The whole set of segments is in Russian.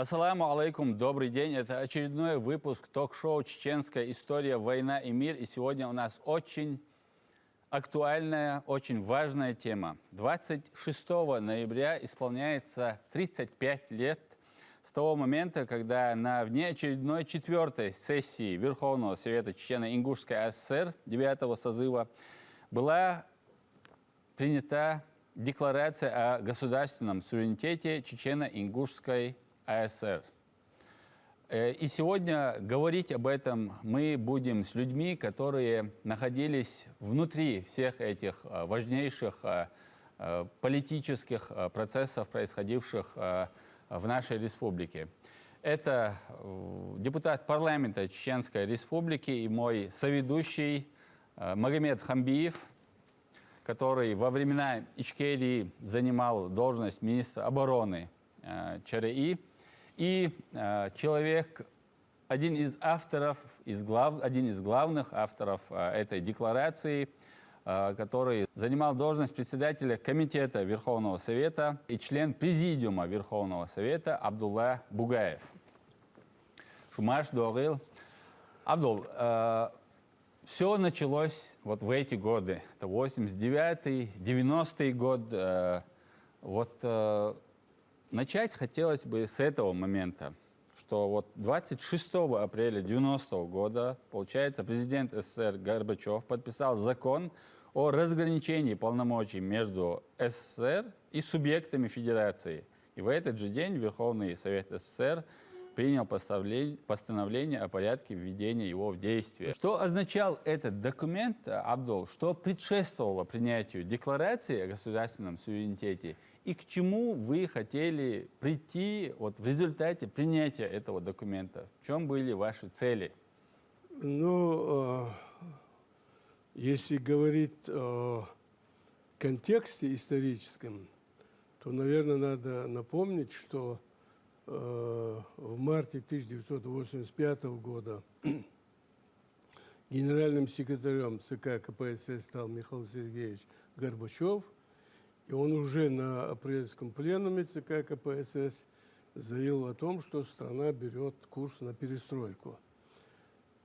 Ассаламу алейкум, добрый день. Это очередной выпуск ток-шоу «Чеченская история. Война и мир». И сегодня у нас очень актуальная, очень важная тема. 26 ноября исполняется 35 лет с того момента, когда на внеочередной 4-й сессии Верховного Совета Чечено-Ингушской АССР 9-го созыва была принята Декларация о государственном суверенитете Чечено-Ингушской АССР. И сегодня говорить об этом мы будем с людьми, которые находились внутри всех этих важнейших политических процессов, происходивших в нашей республике. Это депутат парламента Чеченской Республики и мой соведущий Магомед Хамбиев, который во времена Ичкерии занимал должность министра обороны ЧРИ, и человек, один из главных авторов этой декларации, который занимал должность председателя Комитета Верховного Совета и член Президиума Верховного Совета Абдулла Бугаев. Шумаш Дуагил. Абдул, все началось вот в эти годы. Это 89-й, 90-й год. Начать хотелось бы с этого момента, что вот 26 апреля 90-го года, получается, президент СССР Горбачев подписал закон о разграничении полномочий между СССР и субъектами Федерации. И в этот же день Верховный Совет СССР принял постановление о порядке введения его в действие. Что означал этот документ, Абдул, что предшествовало принятию декларации о государственном суверенитете и к чему вы хотели прийти вот в результате принятия этого документа? В чем были ваши цели? Ну, если говорить о контексте историческом, то, наверное, надо напомнить, что в марте 1985 года генеральным секретарем ЦК КПСС стал Михаил Сергеевич Горбачев, и он уже на апрельском пленуме ЦК КПСС заявил о том, что страна берет курс на перестройку.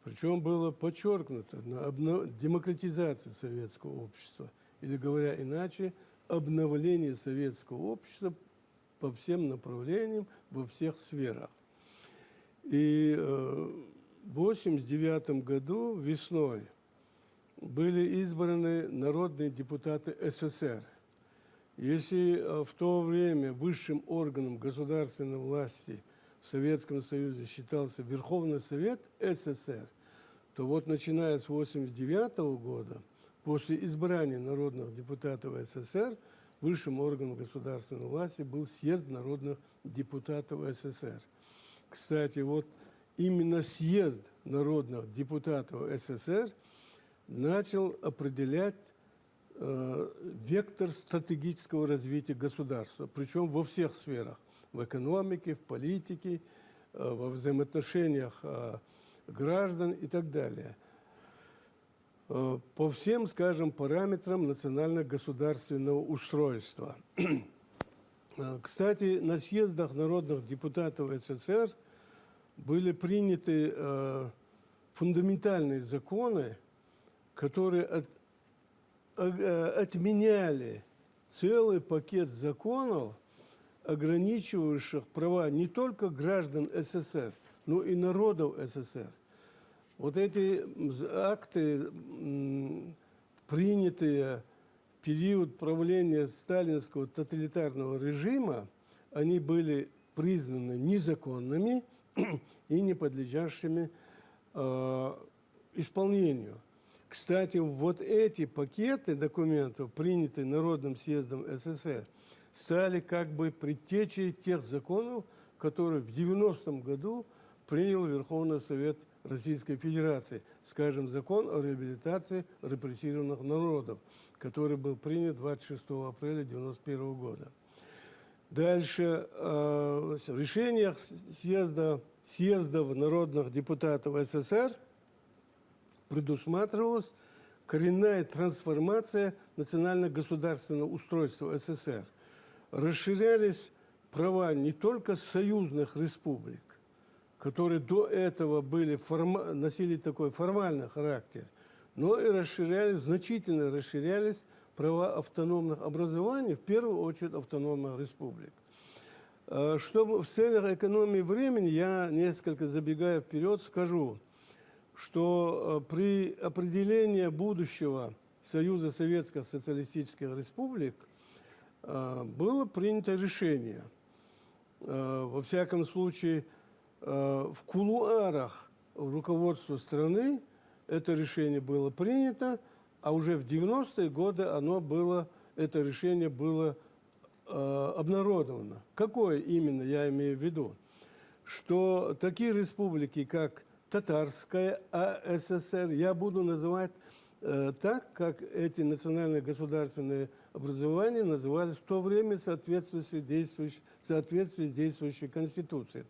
Причем было подчеркнуто на демократизацию советского общества, или, говоря иначе, обновление советского общества по всем направлениям, во всех сферах. И в 1989 году весной были избраны народные депутаты СССР. Если в то время высшим органом государственной власти в Советском Союзе считался Верховный Совет СССР, то вот начиная с 1989 года, после избрания народных депутатов СССР, высшим органом государственной власти был съезд народных депутатов СССР. Кстати, вот именно съезд народных депутатов СССР начал определять вектор стратегического развития государства, причем во всех сферах, в экономике, в политике, во взаимоотношениях граждан и так далее. По всем, скажем, параметрам национально-государственного устройства. Кстати, на съездах народных депутатов СССР были приняты фундаментальные законы, которые отменяли целый пакет законов, ограничивающих права не только граждан СССР, но и народов СССР. Вот эти акты, принятые в период правления сталинского тоталитарного режима, они были признаны незаконными и не подлежащими исполнению. Кстати, вот эти пакеты документов, принятые Народным съездом СССР, стали как бы предтечей тех законов, которые в 90-м году принял Верховный Совет Российской Федерации, скажем, закон о реабилитации репрессированных народов, который был принят 26 апреля 1991 года. Дальше в решениях съездов народных депутатов СССР предусматривалась коренная трансформация национально-государственного устройства СССР. Расширялись права не только союзных республик, которые до этого носили такой формальный характер, но и значительно расширялись права автономных образований, в первую очередь автономных республик. Чтобы в целях экономии времени, я несколько забегая вперед скажу, что при определении будущего Союза Советских Социалистических Республик было принято решение, во всяком случае, в кулуарах руководства страны это решение было принято, а уже в 90-е годы это решение было обнародовано. Какое именно я имею в виду? Что такие республики, как Татарская АССР, я буду называть так, как эти национальные государственные образования назывались в то время в соответствии с действующей Конституцией.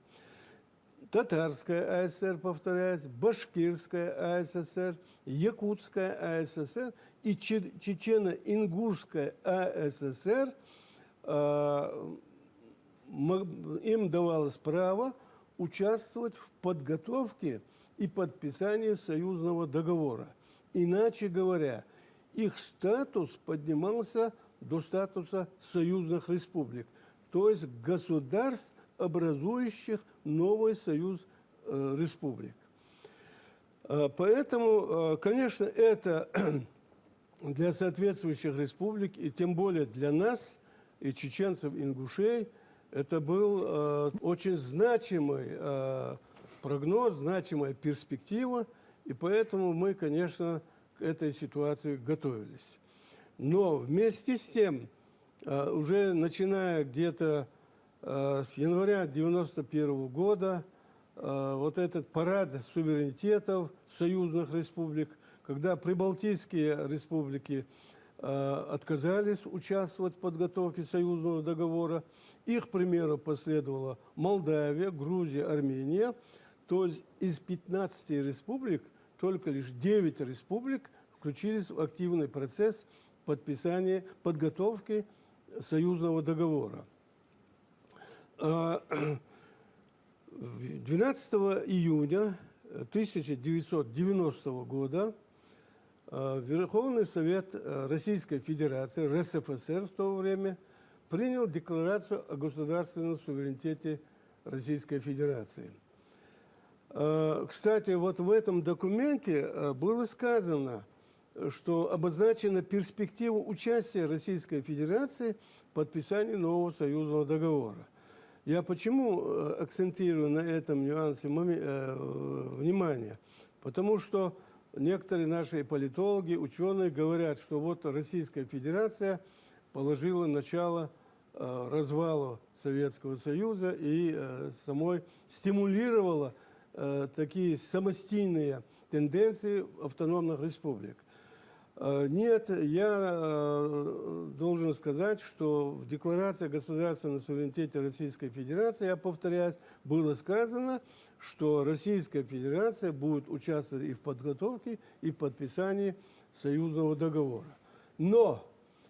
Татарская АССР, повторяется, Башкирская АССР, Якутская АССР и Чечено-Ингушская АССР, им давалось право участвовать в подготовке и подписании союзного договора. Иначе говоря, их статус поднимался до статуса союзных республик, то есть государств, образующих новый союз республик. Поэтому, конечно, это для соответствующих республик, и тем более для нас, и чеченцев, и ингушей, это был очень значимый прогноз, значимая перспектива, и поэтому мы, конечно, к этой ситуации готовились. Но вместе с тем, уже начиная где-то с января 1991 года, вот этот парад суверенитетов союзных республик, когда прибалтийские республики отказались участвовать в подготовке союзного договора, их примеру последовала Молдавия, Грузия, Армения. То есть из 15 республик только лишь 9 республик включились в активный процесс подготовки союзного договора. 12 июня 1990 года Верховный Совет Российской Федерации, РСФСР в то время, принял Декларацию о государственном суверенитете Российской Федерации. Кстати, вот в этом документе было сказано, что обозначена перспектива участия Российской Федерации в подписании нового союзного договора. Я почему акцентирую на этом нюансе внимание? Потому что некоторые наши политологи, ученые говорят, что вот Российская Федерация положила начало развалу Советского Союза и самой стимулировала такие самостийные тенденции автономных республик. Нет, я должен сказать, что в Декларации о государственном суверенитете Российской Федерации, я повторяюсь, было сказано, что Российская Федерация будет участвовать и в подготовке, и в подписании союзного договора. Но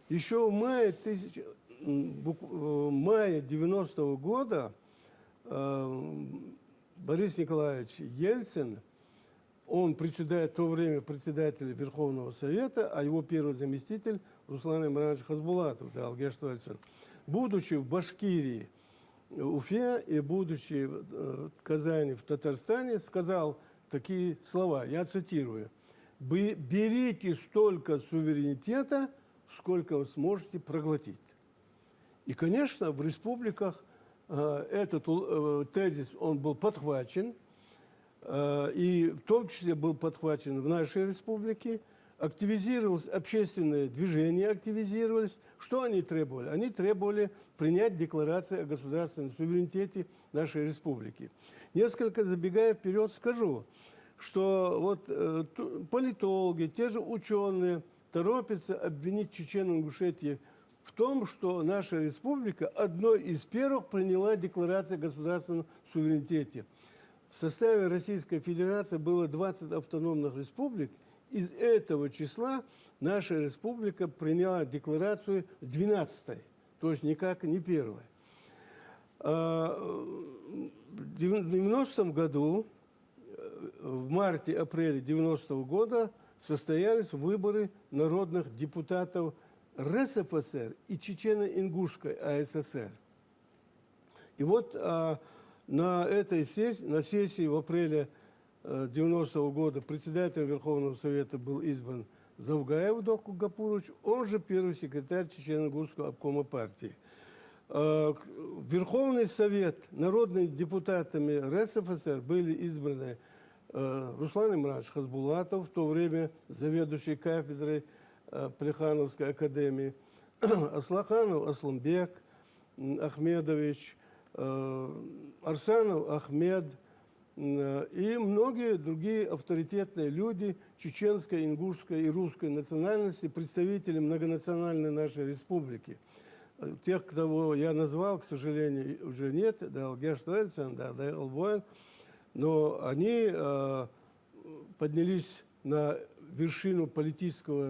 еще в мае 90-го года Борис Николаевич Ельцин, он в то время председатель Верховного Совета, а его первый заместитель Руслан Имранович Хасбулатов, будучи в Башкирии, Уфе и будучи в Казани, в Татарстане, сказал такие слова, я цитирую: «Берите столько суверенитета, сколько вы сможете проглотить». И, конечно, в республиках этот тезис, он был подхвачен, и в том числе был подхвачен в нашей республике, активизировалось общественное движение, активизировалось. Что они требовали? Они требовали принять декларацию о государственном суверенитете нашей республики. Несколько забегая вперед скажу, что вот политологи, те же ученые торопятся обвинить Чечено-Ингушетию в том, что наша республика одной из первых приняла декларацию о государственном суверенитете. В составе Российской Федерации было 20 автономных республик. Из этого числа наша республика приняла декларацию 12-й, то есть никак не первой. В 90-м году, в марте-апреле 90-го года, состоялись выборы народных депутатов РСФСР и Чечено-Ингушской АССР. И вот на сессии в апреле 90-го года председателем Верховного Совета был избран Завгаев Доку Гапурович, он же первый секретарь Чечено-Ингушского обкома партии. В Верховный Совет народными депутатами РСФСР были избраны Руслан Имранович Хасбулатов, в то время заведующий кафедрой Плехановской академии, Аслаханов Асланбек Ахмедович, Арсанов Ахмед и многие другие авторитетные люди чеченской, ингушской и русской национальности, представители многонациональной нашей республики. Тех, кого я назвал, к сожалению, уже нет, но они поднялись на вершину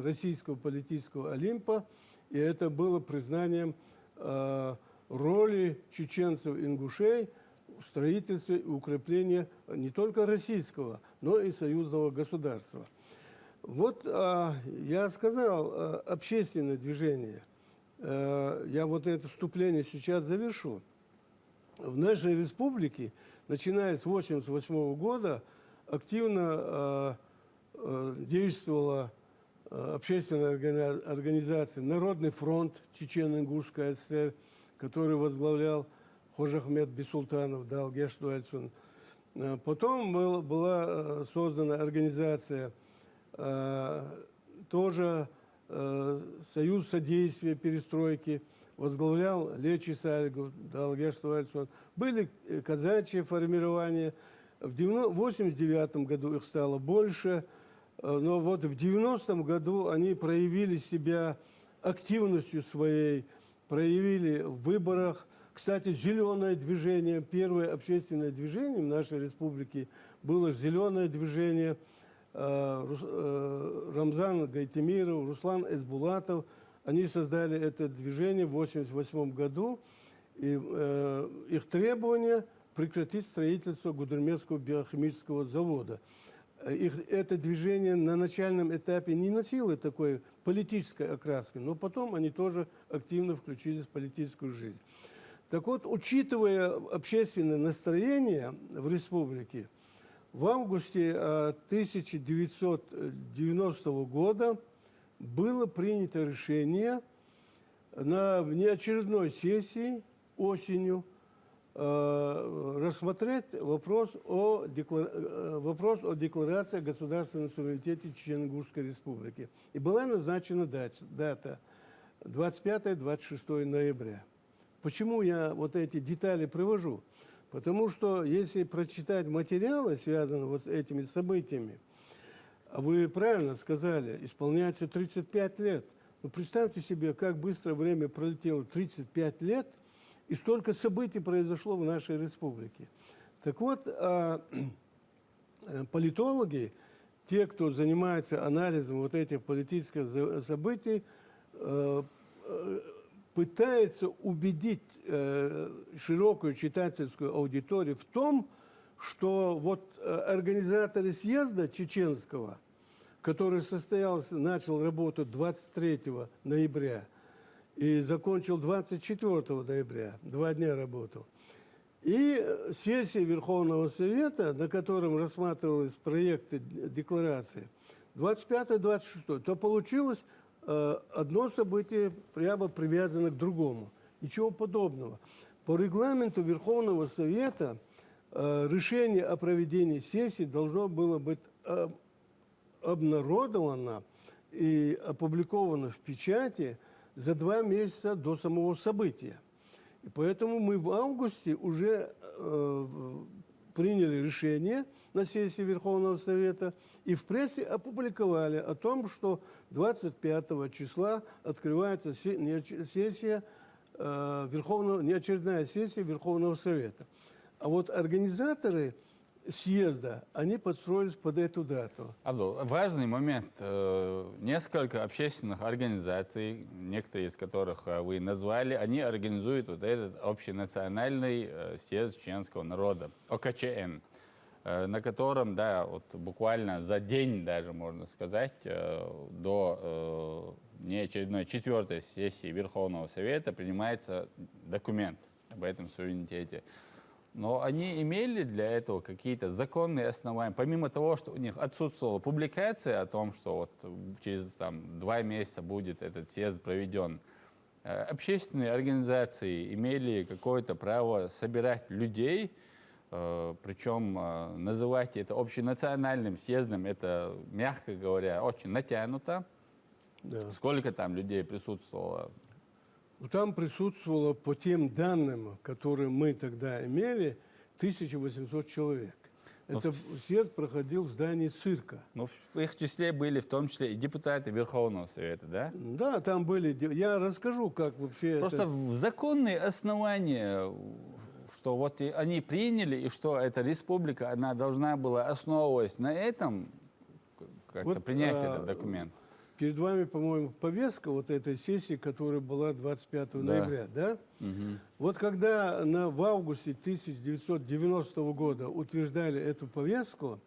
российского политического Олимпа, и это было признанием роли чеченцев и ингушей в строительстве и укреплении не только российского, но и союзного государства. Вот я сказал, общественное движение. Я вот это вступление сейчас завершу. В нашей республике, начиная с 1988 года, активно действовала общественная организация «Народный фронт Чечено-Ингушской ССР», который возглавлял Хожахмед Бисултанов, Далгеш Дуальцун. Потом была создана организация тоже Союз содействия перестройки, возглавлял Лечи Сальгу, Далгеш Дуальцун. Были казачьи формирования. В 1989 году их стало больше, но вот в 90-м году они проявили себя активностью своей, проявили в выборах. Кстати, зеленое движение, первое общественное движение в нашей республике было зеленое движение. Рамзан Гайтемиров, Руслан Эсбулатов, они создали это движение в 1988 году. И их требование прекратить строительство Гудермесского биохимического завода. Это движение на начальном этапе не носило такой политической окраски, но потом они тоже активно включились в политическую жизнь. Так вот, учитывая общественное настроение в республике, в августе 1990 года было принято решение на внеочередной сессии осенью рассмотреть вопрос о декларации о государственном суверенитете Чечено-Ингушской республики. И была назначена дата 25-26 ноября. Почему я вот эти детали привожу? Потому что если прочитать материалы, связанные вот с этими событиями, вы правильно сказали, исполняется 35 лет. Но представьте себе, как быстро время пролетело, 35 лет, и столько событий произошло в нашей республике. Так вот, политологи, те, кто занимается анализом вот этих политических событий, пытаются убедить широкую читательскую аудиторию в том, что вот организаторы съезда чеченского, который начал работать 23 ноября и закончил 24 ноября, 2 дня работал, и сессия Верховного Совета, на котором рассматривались проекты декларации, 25-26, то получилось одно событие прямо привязано к другому. Ничего подобного. По регламенту Верховного Совета решение о проведении сессии должно было быть обнародовано и опубликовано в печати за 2 месяца до самого события. И поэтому мы в августе уже приняли решение на сессии Верховного Совета и в прессе опубликовали о том, что 25 числа открывается неочередная сессия Верховного Совета. А вот организаторы съезда, они подстроились под эту дату. Абдул, важный момент. Несколько общественных организаций, некоторые из которых вы назвали, они организуют вот этот общенациональный съезд чеченского народа, ОКЧН, на котором, да, вот буквально за день даже, можно сказать, до неочередной 4-й сессии Верховного Совета принимается документ об этом суверенитете. Но они имели для этого какие-то законные основания, помимо того, что у них отсутствовала публикация о том, что вот через 2 месяца будет этот съезд проведен. Общественные организации имели какое-то право собирать людей, причем называть это общенациональным съездом, это, мягко говоря, очень натянуто. Да. Сколько там людей присутствовало? Там присутствовало, по тем данным, которые мы тогда имели, 1800 человек. Это съезд проходил в здании цирка. Ну, в их числе были в том числе и депутаты Верховного Совета, да? Да, там были... Я расскажу, как вообще... Просто законные основания, что вот они приняли, и что эта республика, она должна была, основываясь на этом, как-то Вот, принять этот документ. Перед вами, по-моему, повестка вот этой сессии, которая была 25 ноября, да? Вот когда в августе 1990 года утверждали эту повестку,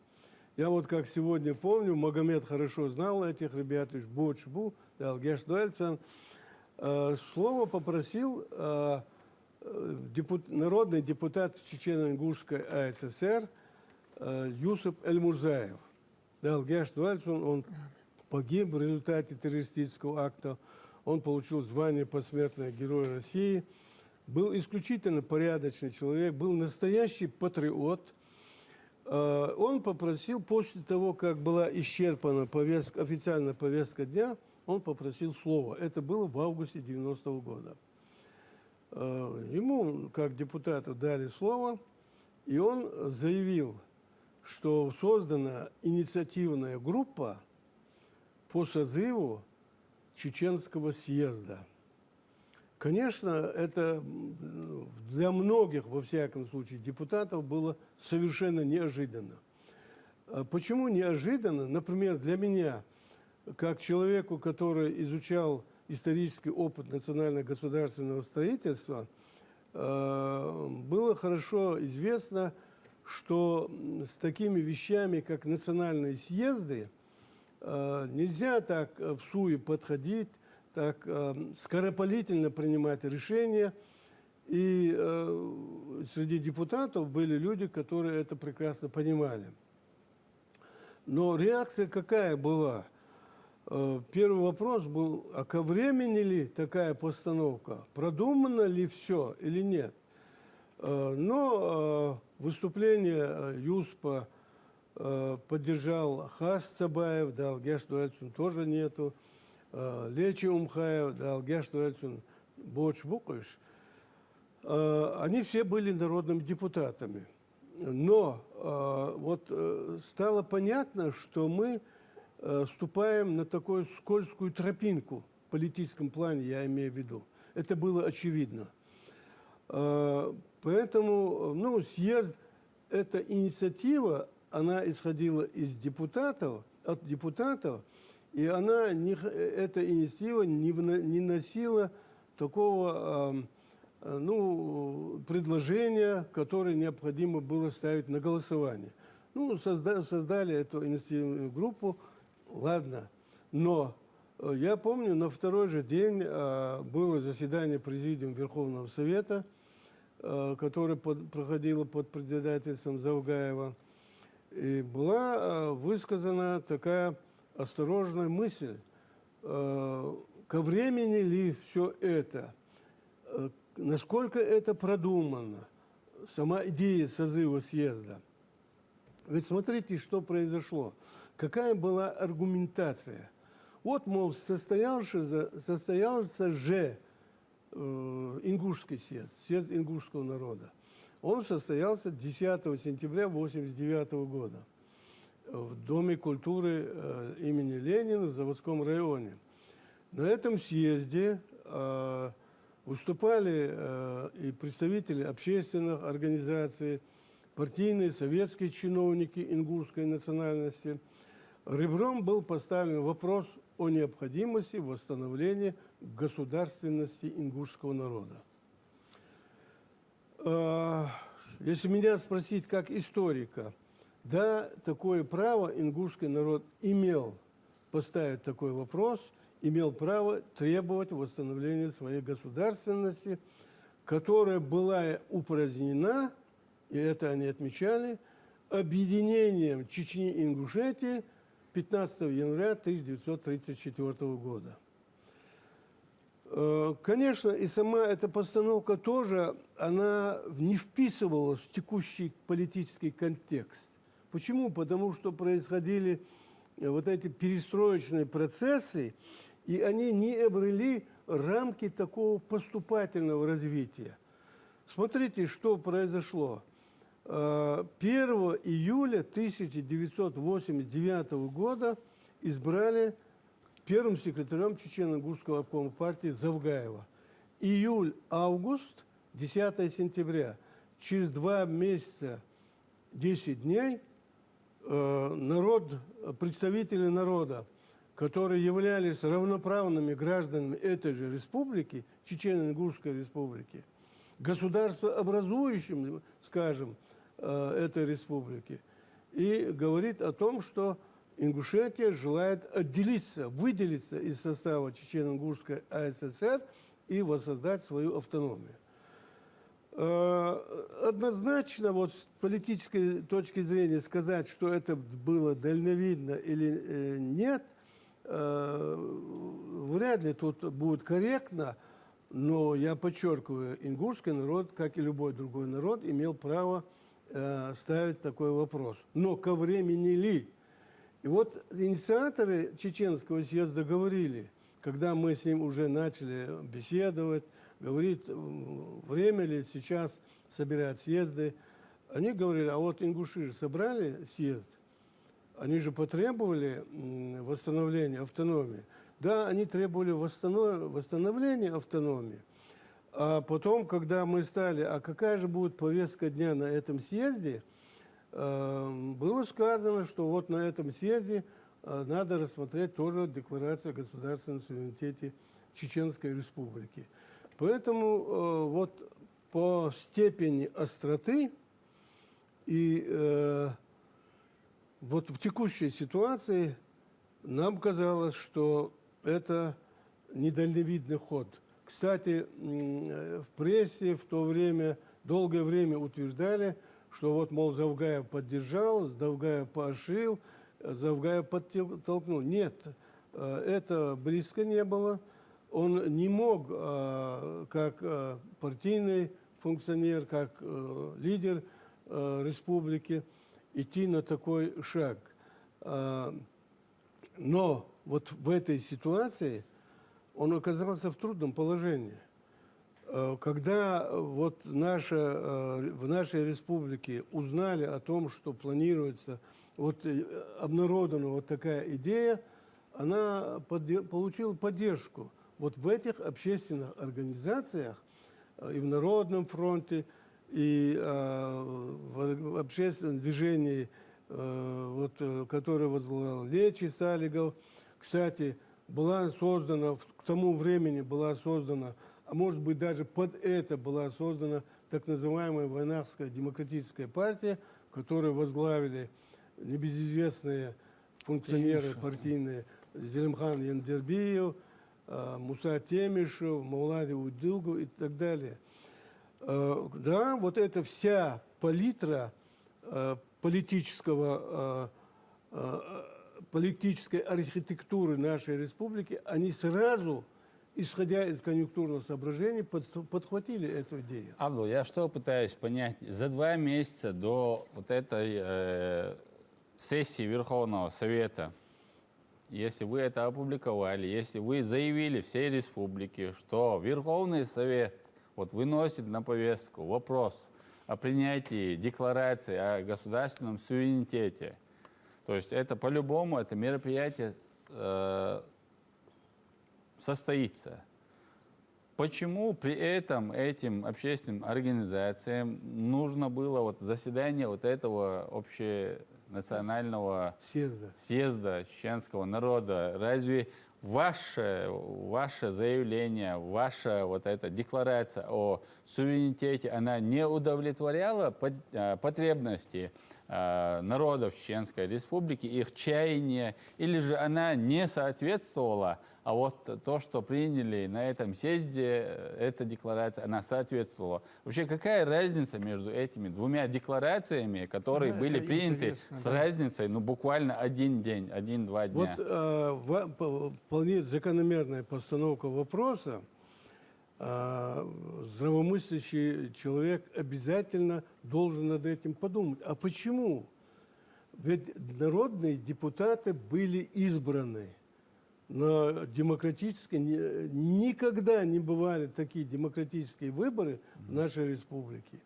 я вот как сегодня помню, Магомед хорошо знал этих ребят, Бочбу, Алгеш Дуэльцен, слово попросил народный депутат Чечено-Ингушской АССР Юсуп Эльмурзаев. Алгеш Дуэльцен, он погиб в результате террористического акта. Он получил звание посмертного Героя России. Был исключительно порядочный человек, был настоящий патриот. Он попросил, после того, как была исчерпана официальная повестка дня, он попросил слова. Это было в августе 90-го года. Ему, как депутату, дали слово, и он заявил, что создана инициативная группа по созыву Чеченского съезда. Конечно, это для многих, во всяком случае, депутатов было совершенно неожиданно. Почему неожиданно? Например, для меня, как человеку, который изучал исторический опыт национально-государственного строительства, было хорошо известно, что с такими вещами, как национальные съезды, нельзя так всуе подходить, так скоропалительно принимать решения. И среди депутатов были люди, которые это прекрасно понимали. Но реакция какая была? Первый вопрос был, а ко времени ли такая постановка? Продумано ли все или нет? Но выступление ЮСПа поддержал Хас Цабаев, да, Алгеш Дуэльцун тоже нету, Лечи Умхаев, да, Алгеш Дуэльцун, Боч Букуш. Они все были народными депутатами. Но вот стало понятно, что мы ступаем на такую скользкую тропинку в политическом плане, я имею в виду. Это было очевидно. Поэтому, ну, съезд, эта инициатива, она исходила из депутатов, от депутатов, и эта инициатива не носила такого предложения, которое необходимо было ставить на голосование. Ну, создали эту инициативную группу, ладно, но я помню, на второй же день было заседание Президиума Верховного Совета, которое проходило под председательством Завгаева. И была высказана такая осторожная мысль, ко времени ли все это, насколько это продумано, сама идея созыва съезда. Ведь смотрите, что произошло, какая была аргументация. Вот, мол, состоялся же ингушский съезд ингушского народа. Он состоялся 10 сентября 1989 года в Доме культуры имени Ленина в Заводском районе. На этом съезде выступали и представители общественных организаций, партийные, советские чиновники ингушской национальности. Ребром был поставлен вопрос о необходимости восстановления государственности ингушского народа. Если меня спросить как историка, да, такое право ингушский народ имел поставить такой вопрос, имел право требовать восстановления своей государственности, которая была упразднена, и это они отмечали, объединением Чечни и Ингушетии 15 января 1934 года. Конечно, и сама эта постановка тоже, она не вписывалась в текущий политический контекст. Почему? Потому что происходили вот эти перестроечные процессы, и они не обрели рамки такого поступательного развития. Смотрите, что произошло. 1 июля 1989 года избрали первым секретарем Чечено-Ингушского обкома партии Завгаева. Июль-август, 10 сентября. Через 2 месяца, 10 дней представители народа, которые являлись равноправными гражданами этой же республики, Чечено-Ингушской республики, государствообразующим, скажем, этой республики, и говорит о том, что Ингушетия желает отделиться, выделиться из состава Чечено-Ингушской АССР и воссоздать свою автономию. Однозначно, вот с политической точки зрения сказать, что это было дальновидно или нет, вряд ли тут будет корректно, но я подчеркиваю, ингушский народ, как и любой другой народ, имел право ставить такой вопрос. Но ко времени ли? И вот инициаторы Чеченского съезда говорили, когда мы с ним уже начали беседовать, говорит, время ли сейчас собирать съезды. Они говорили, а вот ингуши же собрали съезд, они же потребовали восстановления автономии. Да, они требовали восстановления автономии. А потом, когда мы стали, а какая же будет повестка дня на этом съезде, было сказано, что вот на этом съезде надо рассмотреть тоже декларацию о государственном суверенитете Чеченской Республики. Поэтому вот по степени остроты и вот в текущей ситуации нам казалось, что это недальновидный ход. Кстати, в прессе в то время, долгое время утверждали, что вот, мол, Завгаев поддержал, Завгаев поощрил, Завгаев подтолкнул. Нет, это близко не было. Он не мог, как партийный функционер, как лидер республики, идти на такой шаг. Но вот в этой ситуации он оказался в трудном положении. Когда вот в нашей республике узнали о том, что планируется, вот обнародована вот такая идея, она получила поддержку. Вот в этих общественных организациях, и в Народном фронте, и в общественном движении, вот, которое возглавлял Лечи Салигов, кстати, была создана, к тому времени была создана, а может быть даже под это была создана так называемая Войнахская демократическая партия, которую возглавили небезызвестные функционеры партийные Зелимхан Яндербиев, Муса Темишев, Маулади Удилгу и так далее. Да, вот эта вся палитра политической архитектуры нашей республики, они сразу, исходя из конъюнктурных соображений, подхватили эту идею. Абдул, я что пытаюсь понять? За 2 месяца до вот этой сессии Верховного Совета, если вы это опубликовали, если вы заявили всей республике, что Верховный Совет вот выносит на повестку вопрос о принятии декларации о государственном суверенитете, то есть это по-любому, это мероприятие состоится. почему при этом этим общественным организациям нужно было вот заседание вот этого общенационального съезда чеченского народа? Разве ваше заявление, ваша вот эта декларация о суверенитете, она не удовлетворяла потребности народов Чеченской Республики, их чаяния, или же она не соответствовала, а вот то, что приняли на этом съезде, эта декларация, она соответствовала. Вообще, какая разница между этими двумя декларациями, которые были приняты с разницей, ну, буквально один день, 1-2 дня? Вот вполне закономерная постановка вопроса. Здравомыслящий человек обязательно должен над этим подумать. А почему? Ведь народные депутаты были избраны на демократической... Никогда не бывали такие демократические выборы в нашей республике,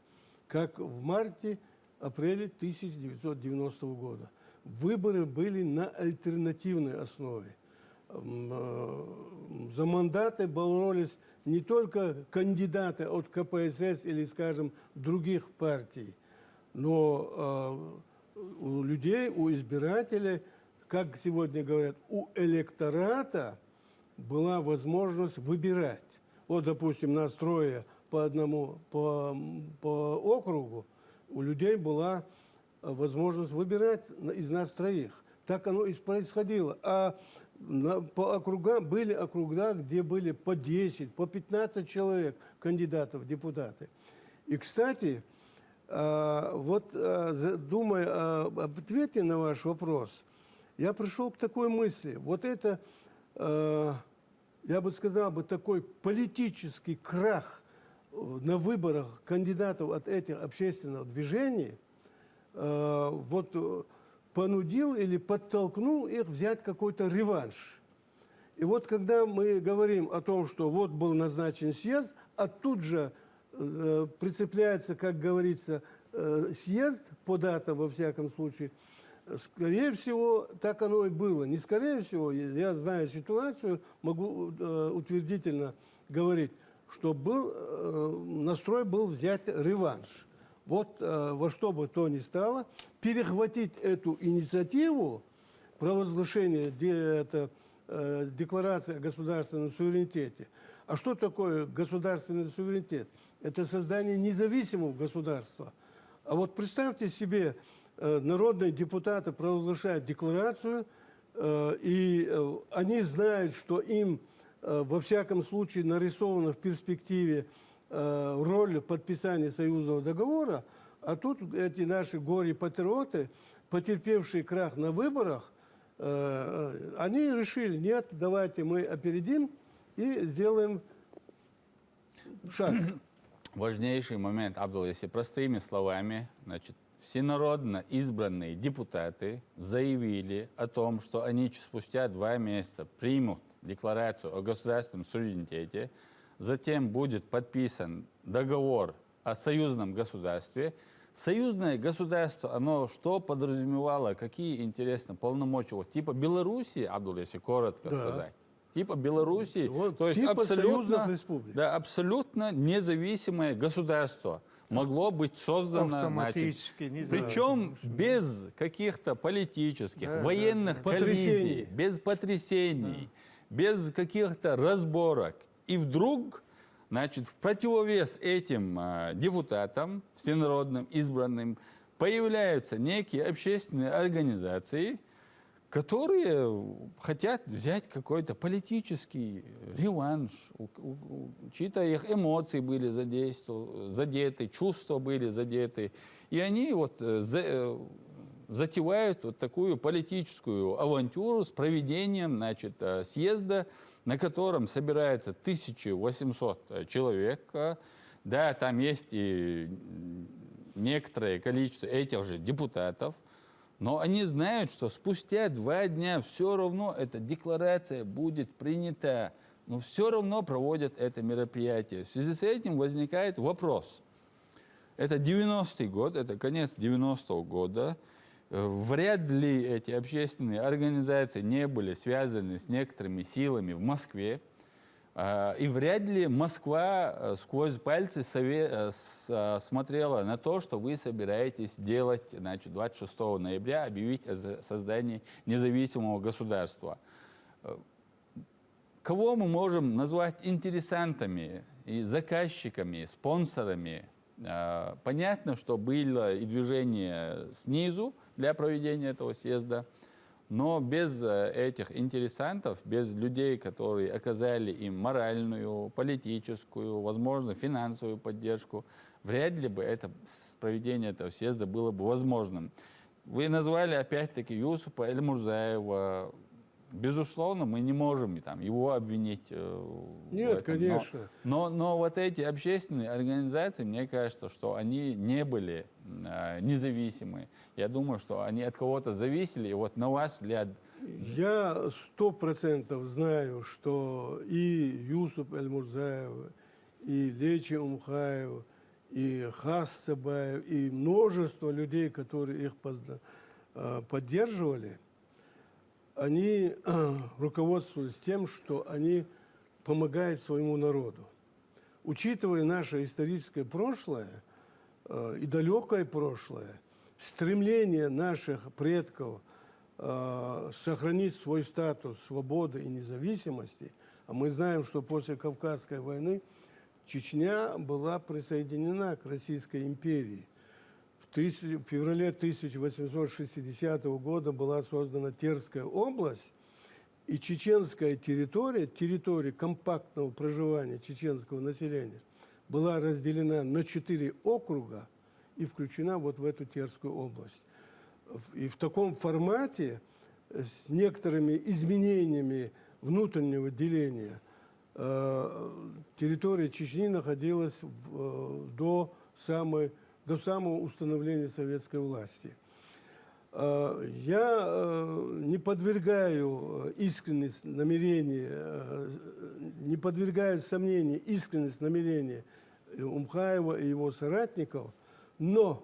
как в марте-апреле 1990 года. Выборы были на альтернативной основе. За мандаты боролись не только кандидаты от КПСС или, скажем, других партий, но у людей, у избирателей, как сегодня говорят, у электората была возможность выбирать. Вот, допустим, нас трое по одному по округу, у людей была возможность выбирать из нас троих. Так оно и происходило. А по округам были округа, где были по 10, по 15 человек кандидатов в депутаты. И, кстати, вот думая об ответе на ваш вопрос, я пришел к такой мысли. Вот это, я бы сказал, такой политический крах на выборах кандидатов от этих общественных движений, вот понудил или подтолкнул их взять какой-то реванш. И вот когда мы говорим о том, что вот был назначен съезд, а тут же прицепляется, как говорится, съезд по датам, во всяком случае, скорее всего, так оно и было. Не скорее всего, я знаю ситуацию, могу утвердительно говорить, что настрой был взять реванш. Вот во что бы то ни стало, перехватить эту инициативу провозглашения декларации о государственном суверенитете. А что такое государственный суверенитет? Это создание независимого государства. А вот представьте себе, народные депутаты провозглашают декларацию, и они знают, что им, во всяком случае, нарисована в перспективе роль подписания союзного договора, а тут эти наши горе-патриоты, потерпевшие крах на выборах, они решили, нет, давайте мы опередим и сделаем шаг. Важнейший момент, Абдул, если простыми словами, значит, всенародно избранные депутаты заявили о том, что они спустя 2 месяца примут декларацию о государственном суверенитете, затем будет подписан договор о союзном государстве. Союзное государство, оно что подразумевало, какие, интересно, полномочия? Вот, типа Белоруссии, Абдул, если коротко сказать. Типа Белоруссии, вот, то есть типа абсолютно независимое государство могло быть создано, автоматически, причем без каких-то политических, военных коллизий, без потрясений, без каких-то разборок. И вдруг, значит, в противовес этим депутатам, всенародным избранным, появляются некие общественные организации, которые хотят взять какой-то политический реванш, чьи-то их эмоции были задеты, чувства были задеты. И они вот затевают вот такую политическую авантюру с проведением, значит, съезда, на котором собирается 1800 человек. Да, там есть и некоторое количество этих же депутатов, но они знают, что спустя 2 дня все равно эта декларация будет принята, но все равно проводят это мероприятие. В связи с этим возникает вопрос. Это 90-й год, это конец 90-го года. Вряд ли эти общественные организации не были связаны с некоторыми силами в Москве. И вряд ли Москва сквозь пальцы смотрела на то, что вы собираетесь делать, значит, 26 ноября, объявить о создании независимого государства. Кого мы можем назвать интересантами и заказчиками, спонсорами? Понятно, что было и движение снизу для проведения этого съезда, но без этих интересантов, без людей, которые оказали им моральную, политическую, возможно, финансовую поддержку, вряд ли бы проведение этого съезда было бы возможным. Вы назвали опять-таки Юсупа Эльмурзаева. Безусловно, мы не можем там, его обвинить Нет, в этом. конечно. Но вот эти общественные организации, мне кажется, что они не были независимы. Я думаю, что они от кого-то зависели, и вот на ваш взгляд... Я 100% знаю, что и Юсуп Эльмурзаев, и Лечи Умхаев, и Хас Цабаев, и множество людей, которые их поддерживали, они руководствовались тем, что они помогают своему народу. Учитывая наше историческое прошлое и далекое прошлое, стремление наших предков сохранить свой статус свободы и независимости, а мы знаем, что после Кавказской войны Чечня была присоединена к Российской империи. В феврале 1860 года была создана Терская область, и чеченская территория компактного проживания чеченского населения, была разделена на 4 округа и включена вот в эту Терскую область. И в таком формате, с некоторыми изменениями внутреннего деления, территория Чечни находилась до самого установления советской власти. Я не подвергаю не подвергаю сомнению искренность намерений Умхаева и его соратников, но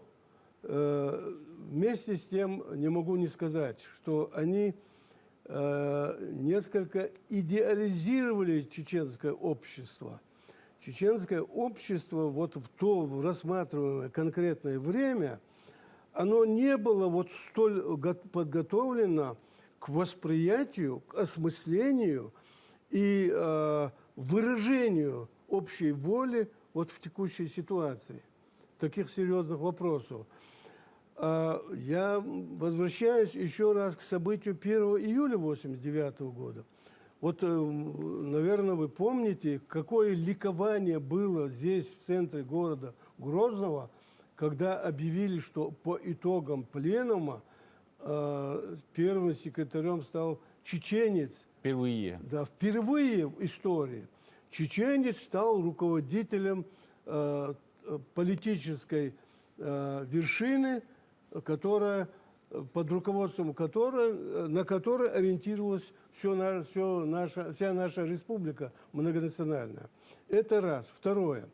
вместе с тем не могу не сказать, что они несколько идеализировали чеченское общество. Чеченское общество вот в то рассматриваемое конкретное время, оно не было вот столь подготовлено к восприятию, к осмыслению и выражению общей воли вот в текущей ситуации, таких серьезных вопросов. Я возвращаюсь еще раз к событию 1 июля 1989 года. Вот, наверное, вы помните, какое ликование было здесь, в центре города Грозного, когда объявили, что по итогам пленума первым секретарем стал чеченец. Впервые. Да, впервые в истории. Чеченец стал руководителем политической вершины, под руководством на которой ориентировалась вся наша республика многонациональная. Это раз. Второе.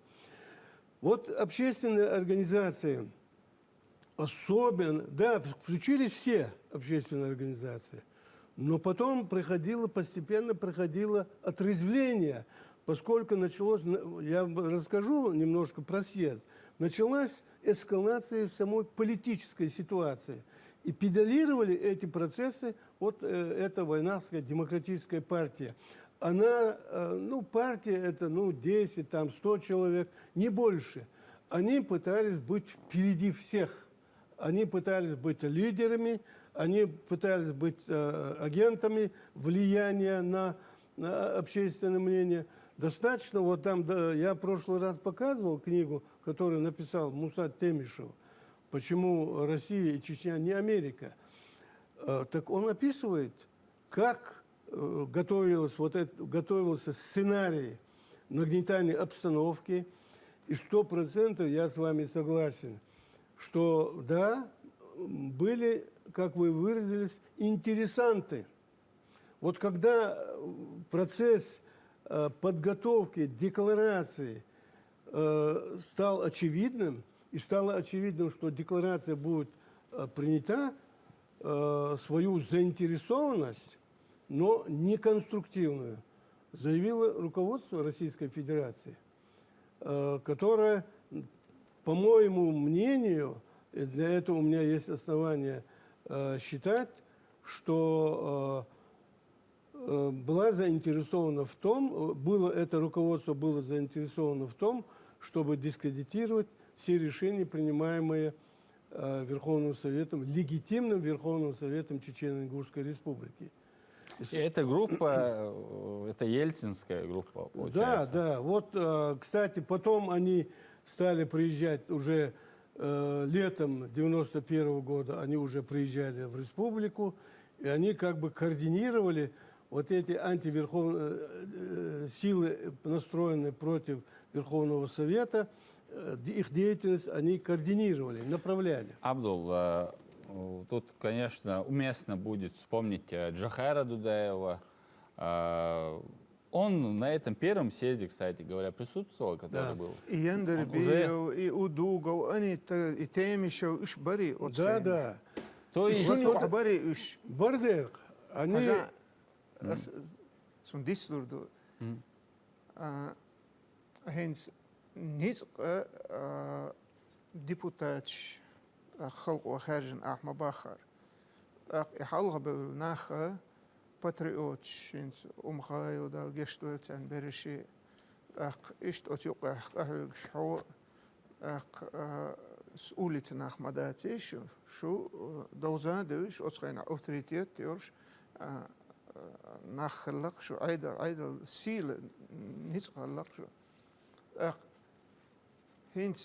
Вот общественные организации, да, включились все общественные организации, но потом постепенно проходило отрезвление, поскольку началось, я расскажу немножко про съезд, началась эскалация самой политической ситуации. И педалировали эти процессы вот эта Войнавская демократическая партия. Она, партия это, 10, 100 человек, не больше. Они пытались быть впереди всех. Они пытались быть лидерами, они пытались быть агентами влияния на общественное мнение. Достаточно, вот там, я в прошлый раз показывал книгу, которую написал Мусат Темишев, «Почему Россия и Чечня не Америка». Так он описывает, как готовился сценарий нагнетания обстановки, и 100% я с вами согласен, что да, были, как вы выразились, интересанты. Вот когда процесс подготовки декларации стал очевидным, и стало очевидным, что декларация будет принята, свою заинтересованность, но не конструктивную, заявило руководство Российской Федерации, которое, по моему мнению, и для этого у меня есть основания считать, что была заинтересована в том, это руководство было заинтересовано в том, чтобы дискредитировать все решения, принимаемые Верховным Советом, легитимным Верховным Советом Чечено-Ингушской Республики. И эта группа, это ельцинская группа, Да, получается. да. Вот, кстати, потом они стали приезжать уже летом 91 года, они уже приезжали в республику, и они как бы координировали вот эти силы, настроенные против Верховного Совета, их деятельность они координировали, направляли. Абдул, тут, конечно, уместно будет вспомнить Джохара Дудаева. Он на этом первом съезде, кстати говоря, присутствовал, который Да. был. И Яндербио, и Удугов, они и Темишев, уж бери. Да, да. То есть, Шуню бери уж. Бардек, они... Zo'n disturdo. Hens niet deputaat خلق وخارج أحمد بخار. حلقة بالناخ patriot شنس خاي ودال جشتوت عن برشي. إشت أتوقع شو سؤولة نخمداتي شو دوزان دوش أتخين أوتوريتيت يورش نخلق شو عيدا سيل نخلق شو هنت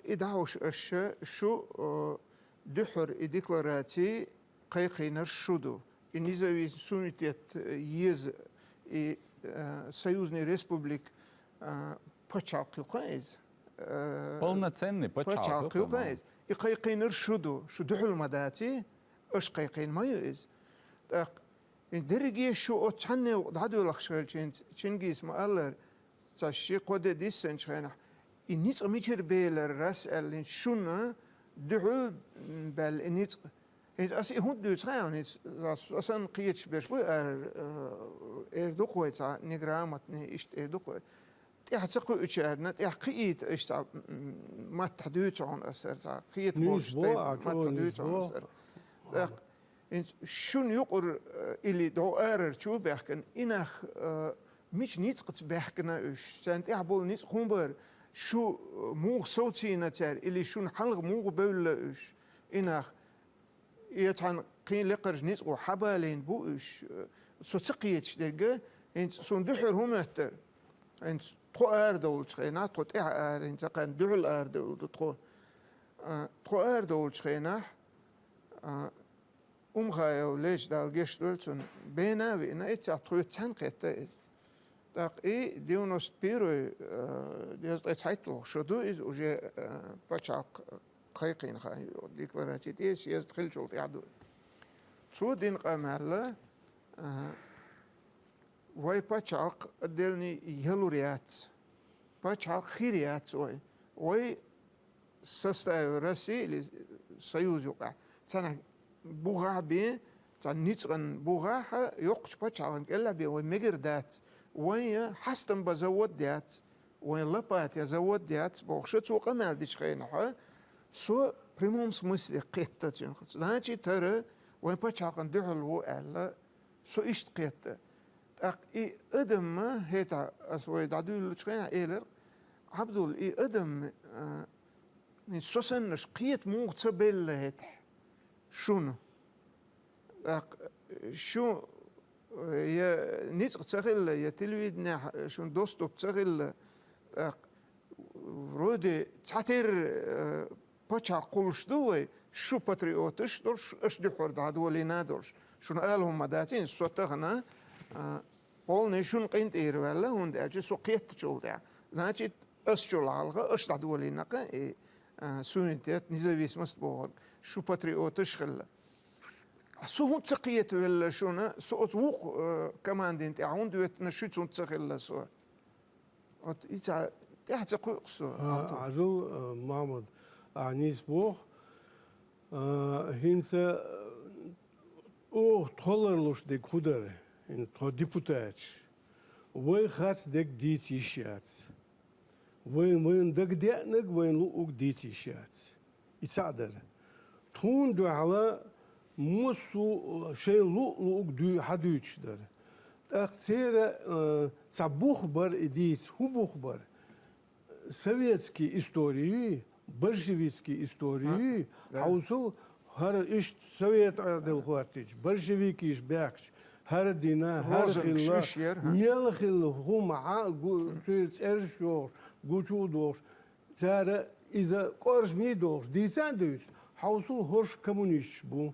إدعوش أشياء شو دحر إديكلاراتي قيقينر شودو النزاوي سونيتيت يز Союзный республик почалкы қайыз. полноценный почалкы қайыз. И қайқиныр шуду дұхыл мадати, үш қайқин майыз. Дерге шу отчанне дадуыл ақшығыл чингиз маалар, саши қоды диссен чайна. И ниц амичер бейлер рас әлін шуна дұхыл бәл ниц. Als je hond doet, ga je niet. Als een kietje bespoort, doet het. Niet raam, niet is het doet het. Ja, het is goed uitje. Net ja, kiet is dat mat doet aan als er kiet wordt. Mat doet aan als er. En schoen joker ili do tjoe berken inach mich niet het berken is. Zijn ja bol niet gewoon schoen moeg zo zien het er ili schoen halg moeg beulen is inach. يتعن قين لقرج نيس وحبالين بوش سوتسقيتش دقة إنت صندوحر هم أتر إنت تقو أردول شخينا تقو تقع أر إنت قان دول أردول تقو أردول شخينا خايو ليش دال جيش دولتون بينا وإنا إتع تقو تنقيت داق إي ديونوس بيرو ديوز إتعيتلو شدو إز وجي باشاق قيقين خاي ديكلاراتي دي سياز دخل شغل يعدو شو دين قامل واي باتشالق دلني يلوريات باتشالق خيريات واي سستا راسي سيوز يقع تانا بوغا بي تان نيتغن بوغا يقش باتشالق الا بي واي ميغردات واي حستن بزود ديات واي لبات يزود ديات بوخشت وقمال ديش خينا سو прямом смысле قيتة جنخت. значит ترى وين بتشاقن دحلو ألا سو إشت قيتة. إي أدم ما هيتا أسوي دادول تشقينا إيلر عبدول إي أدم من سوسنش قيت مو تبل هيت شنو شو يا نيت تغل يا تلويدنا شو دوستو تغل رودي تعتير باشا قولش دوي شو باتريوتش دورش اش دحور دادولي نادورش شو قالهم مداتين سوتغنا بول شون قينت اير ولا هوند اجي سو قيت جولدا значит اسجول алга اش دادولي نقا سونيتيت نيزافيسمست بور شو باتريوتش خلا سو هون تقيت ولا شونا سو توق كماندنت عون دوت نشيت تخلا سو ات ايتا تحت قصو عزو محمد Анис бог, хинса о толерлуш де кударе, ин то депутат. Вы хотите дети ищать. Вы дагденек, вы лук дети ищать. И цадер. Тун ду على مسو شيء لوك دو حدوش در. أخسر تبخبر إديس هو بخبر. Советские истории, большевистские истории, حوصل هر إيش سويت عدل خواتيش большевики إيش بيعش هر دينا هر خلا ميل خلا هم تيرت إرشور جوشو دوش زار إذا قارش ميدوش ديسان دوش حوصل هرش كومونيش بو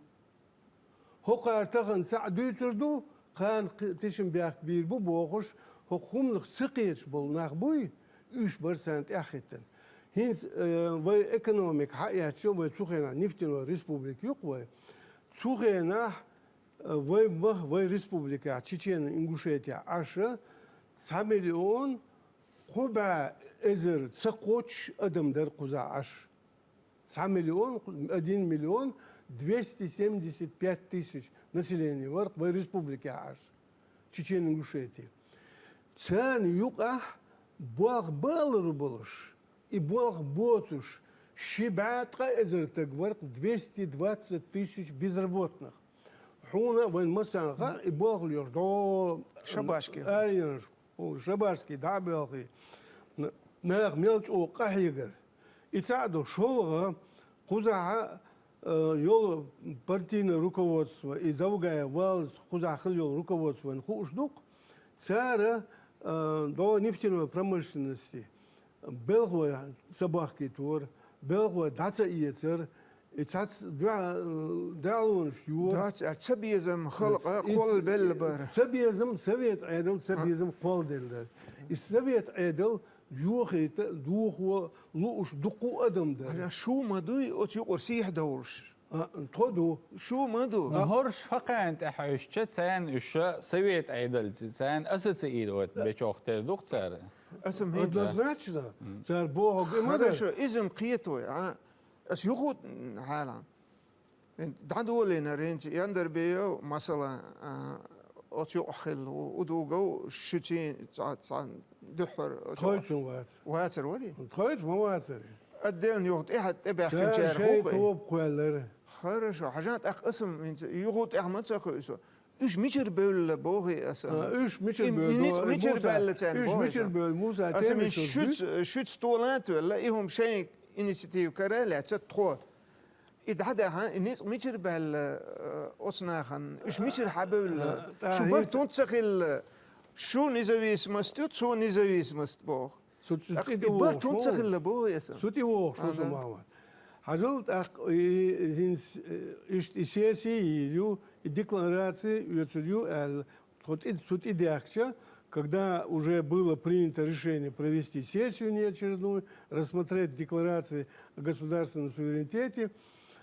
هو قارتغن سعدو تردو كان تشم بيعك بير بو بوغش هو خملخ سقيش بول ناخبوي 3% أخذتن. هنس وي إقتصاديك حياة شو وي سخنا نفتنا ريسبوبليك يقوى سخنا وي ريسبوبليك تشيشين إنغوشيتيا عشرة 3 مليون خبا إزر سقوش أدم در قزا عشر 3 مليون 1 مليون 275 тысяч населения ورق وي ريسبوبليك عشر تشيشين إنغوشيتيا ثاني يقع بوغ بالر بولش и бог ботуш щебятка эзертек ворк 220 тысяч безработных. Хуна вон масанга и бог лёж до Шабашки. Аринш, шабашки да белхи. Нах мелч о кахигер. И цаду шолга кузаха ёл партийное руководство и завгая вал кузаха ёл руководство хушдук цара до нефтяной промышленности. Белгоя собаки тур, Белгоя даца иецер, и цац далун шюр. Даца цабизм خلق قول بالبر. Цабизм совет عدل цабизм قول دل. И совет عدل يوخيت دوخو لوش دقو أدم دل. شو مدوي أتي قرسيح دورش. تودو شو مدو؟ نهارش فقط احوشت تان اش سويت عدل تان اساس ايدوت بچوختر دختر اسم هيك однозначно. Цар Бог хорошо اسم قيتو اس يخوت حالا دعدولنا رينج يندر بيو مثلا أتي أخل ودوغو شتين دحر تخيل وات واتر ولي تخيل ما واتر الدين يغط إحد تبع كل شيء شهر توب قوالر خرج حاجات أخ اسم يغط أحمد سكويسو إيش ميشر بول بوغي أسا إيش ميشر ميشر بول تان إيش ميشر بول موسى أسا شوت ستولات ولا إيهم شيء إنيشيتيف كرالة تتخو إدعدها الناس ميشر بال أصناخن إيش ميشر حبول شو بفتون تسخيل شو نزويسمست شو نزويسمست بوغ بفتون تسخيل بوغ يسا سوتي ووغ شو سمعوا حجلت أخ هنس سياسي يو декларации суть идеакча, когда уже было принято решение провести сессию неочередную, рассмотреть декларации о государственном суверенитете,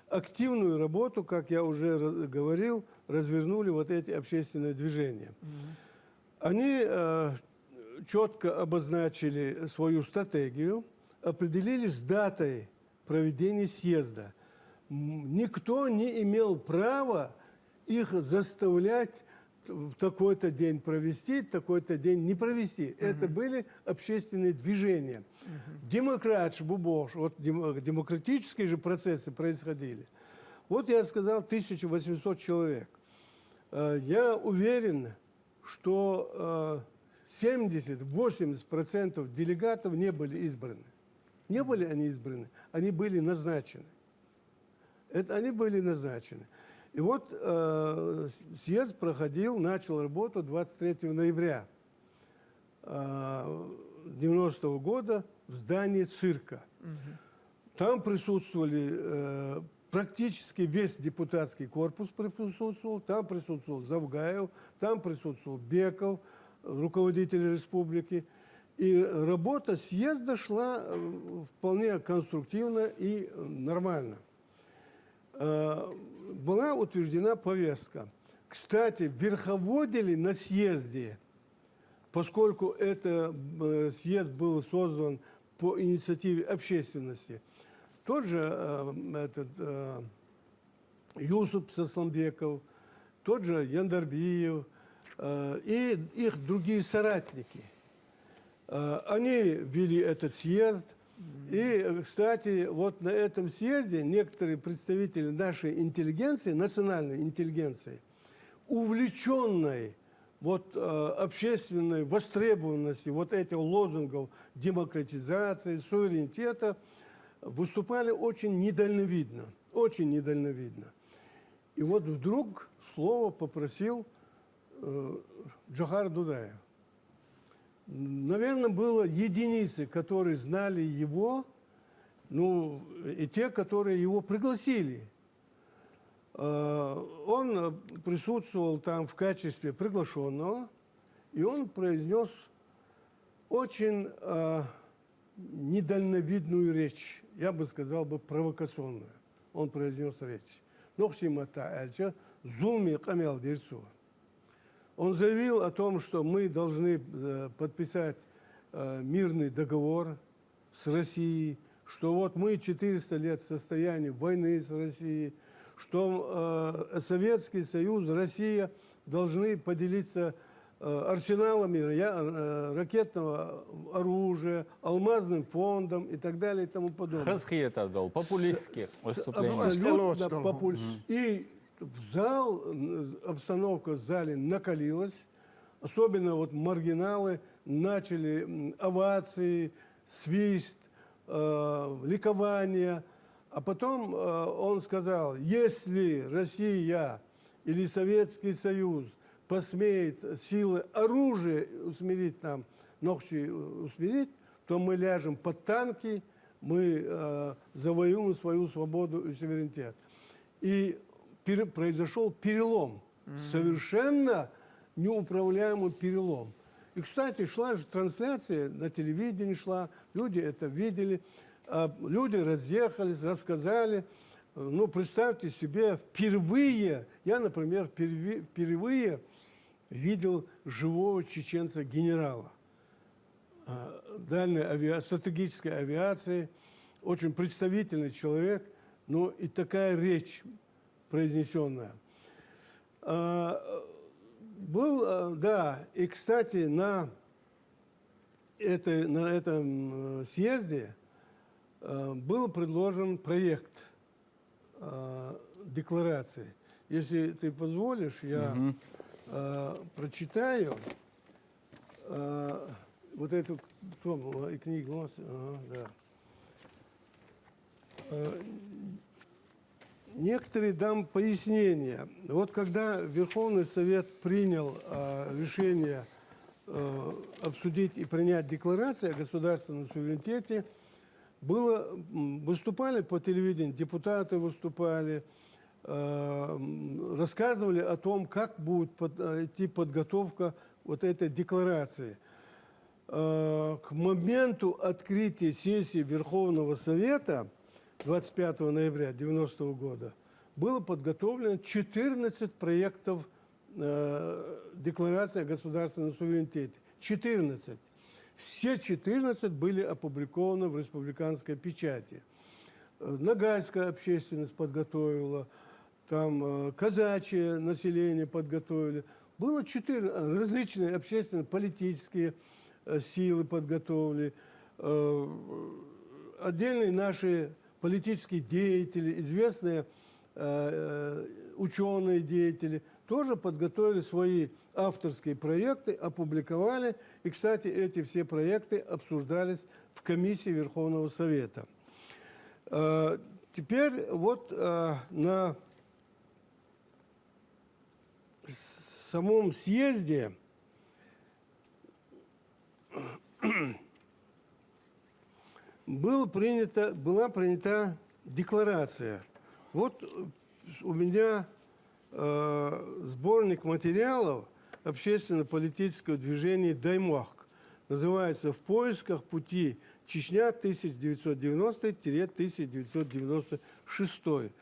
активную работу, как я уже говорил, развернули вот эти общественные движения. Они четко обозначили свою стратегию, определились с датой проведения съезда. Никто не имел права их заставлять в такой-то день провести, такой-то день не провести. Это были общественные движения. Демократ, бубош, вот демократические же процессы происходили. Вот я сказал 1800 человек. Я уверен, что 70-80% делегатов не были избраны. Не были они избраны, они были назначены. Они были назначены. И вот съезд проходил, начал работу 23 ноября 90-го года в здании цирка. Там присутствовали практически весь депутатский корпус присутствовал, там присутствовал Завгаев, там присутствовал Беков, руководитель республики. И работа съезда шла вполне конструктивно и нормально. Была утверждена повестка. Кстати, верховодили на съезде, поскольку это съезд был создан по инициативе общественности, тот же Юсуп Сасламбеков, тот же Яндарбиев, и их другие соратники. Они вели этот съезд. И, кстати, вот на этом съезде некоторые представители нашей интеллигенции, национальной интеллигенции, увлеченной вот, общественной востребованностью вот этих лозунгов демократизации, суверенитета, выступали очень недальновидно, очень недальновидно. И вот вдруг слово попросил Джохар Дудаев. Наверное, было единицы, которые знали его, ну, и те, которые его пригласили. Он присутствовал там в качестве приглашенного, и он произнес очень недальновидную речь, я бы сказал, провокационную. Он произнес речь. Он заявил о том, что мы должны подписать мирный договор с Россией, что вот мы 400 лет в состоянии войны с Россией, что Советский Союз, Россия должны поделиться арсеналами ракетного оружия, алмазным фондом и так далее и тому подобное. Хасхиета дал, популистские выступления. Абсолютно И в зал, обстановка в зале накалилась, особенно вот маргиналы начали овации, свист, ликование. А потом он сказал, если Россия или Советский Союз посмеет силы оружия усмирить нам, ногти усмирить, то мы ляжем под танки, мы завоюем свою свободу и суверенитет. И произошел перелом, совершенно неуправляемый перелом. И, кстати, шла же трансляция, на телевидении шла, люди это видели, люди разъехались, рассказали. Ну, представьте себе, впервые, я, например, впервые видел живого чеченца-генерала дальней стратегической авиации, очень представительный человек, но и такая речь произнесенная. Был, да, и, кстати, на этом съезде был предложен проект декларации. Если ты позволишь, я прочитаю вот эту книгу. Некоторые дам пояснения. Вот когда Верховный Совет принял решение обсудить и принять декларацию о государственном суверенитете, выступали по телевидению, депутаты выступали, рассказывали о том, как будет идти подготовка вот этой декларации. К моменту открытия сессии Верховного Совета 25 ноября 1990 года было подготовлено 14 проектов декларации о государственном суверенитете. 14. Все 14 были опубликованы в республиканской печати. Ногайская общественность подготовила, там казачье население подготовили. Было 4 различные общественно-политические силы подготовили, отдельные наши политические деятели, известные ученые деятели тоже подготовили свои авторские проекты, опубликовали. И, кстати, эти все проекты обсуждались в комиссии Верховного Совета. Теперь вот на самом съезде была принята декларация. Вот у меня сборник материалов общественно-политического движения «Даймах». Называется «В поисках пути Чечня 1990-1996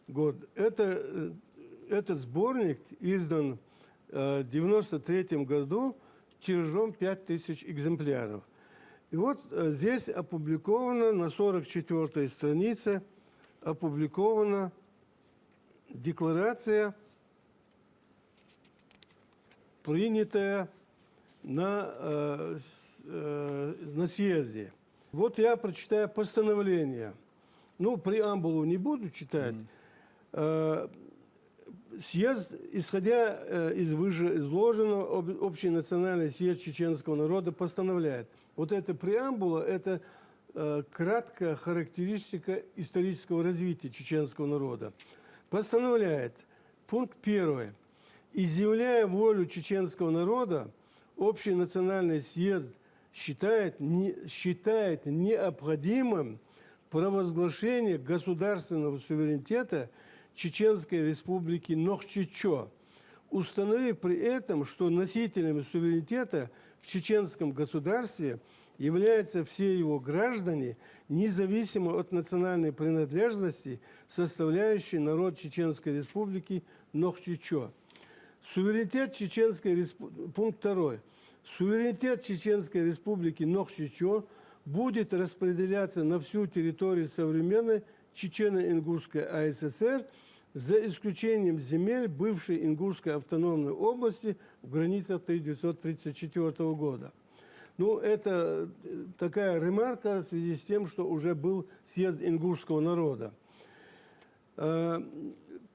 год». Этот сборник издан в 1993 году тиражом 5000 экземпляров. И вот здесь опубликована, на 44-й странице, опубликована декларация принятое на съезде. Вот я прочитаю постановление. Ну, преамбулу не буду читать. Съезд, исходя из вышеизложенного, Общий национальный съезд чеченского народа постановляет. Вот эта преамбула – это краткая характеристика исторического развития чеченского народа. Постановляет, пункт 1. Изъявляя волю чеченского народа, Общий национальный съезд считает необходимым провозглашение государственного суверенитета Чеченской республики Нохчичо, установив при этом, что носителями суверенитета в чеченском государстве являются все его граждане, независимо от национальной принадлежности, составляющей народ Чеченской республики Нохчичо. Суверенитет Чеченской республики, пункт 2. Суверенитет Чеченской республики Нохчичо будет распределяться на всю территорию современной Чечено-Ингушской АССР за исключением земель бывшей Ингушской автономной области в границах 1934 года. Ну, это такая ремарка в связи с тем, что уже был съезд ингушского народа.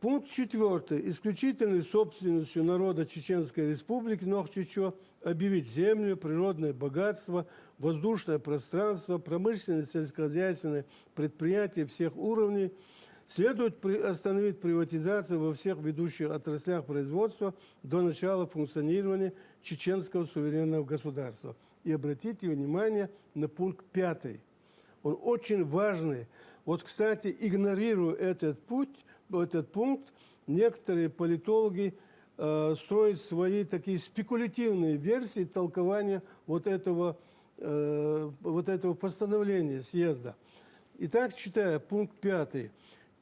Пункт 4. Исключительной собственностью народа Чеченской республики Нохчичо объявить землю, природное богатство, воздушное пространство, промышленные, сельскохозяйственные предприятия всех уровней. Следует остановить приватизацию во всех ведущих отраслях производства до начала функционирования чеченского суверенного государства. И обратите внимание на пункт 5. Он очень важный. Вот, кстати, игнорируя этот пункт, некоторые политологи строят свои такие спекулятивные версии толкования вот этого постановления съезда. Итак, читая пункт 5.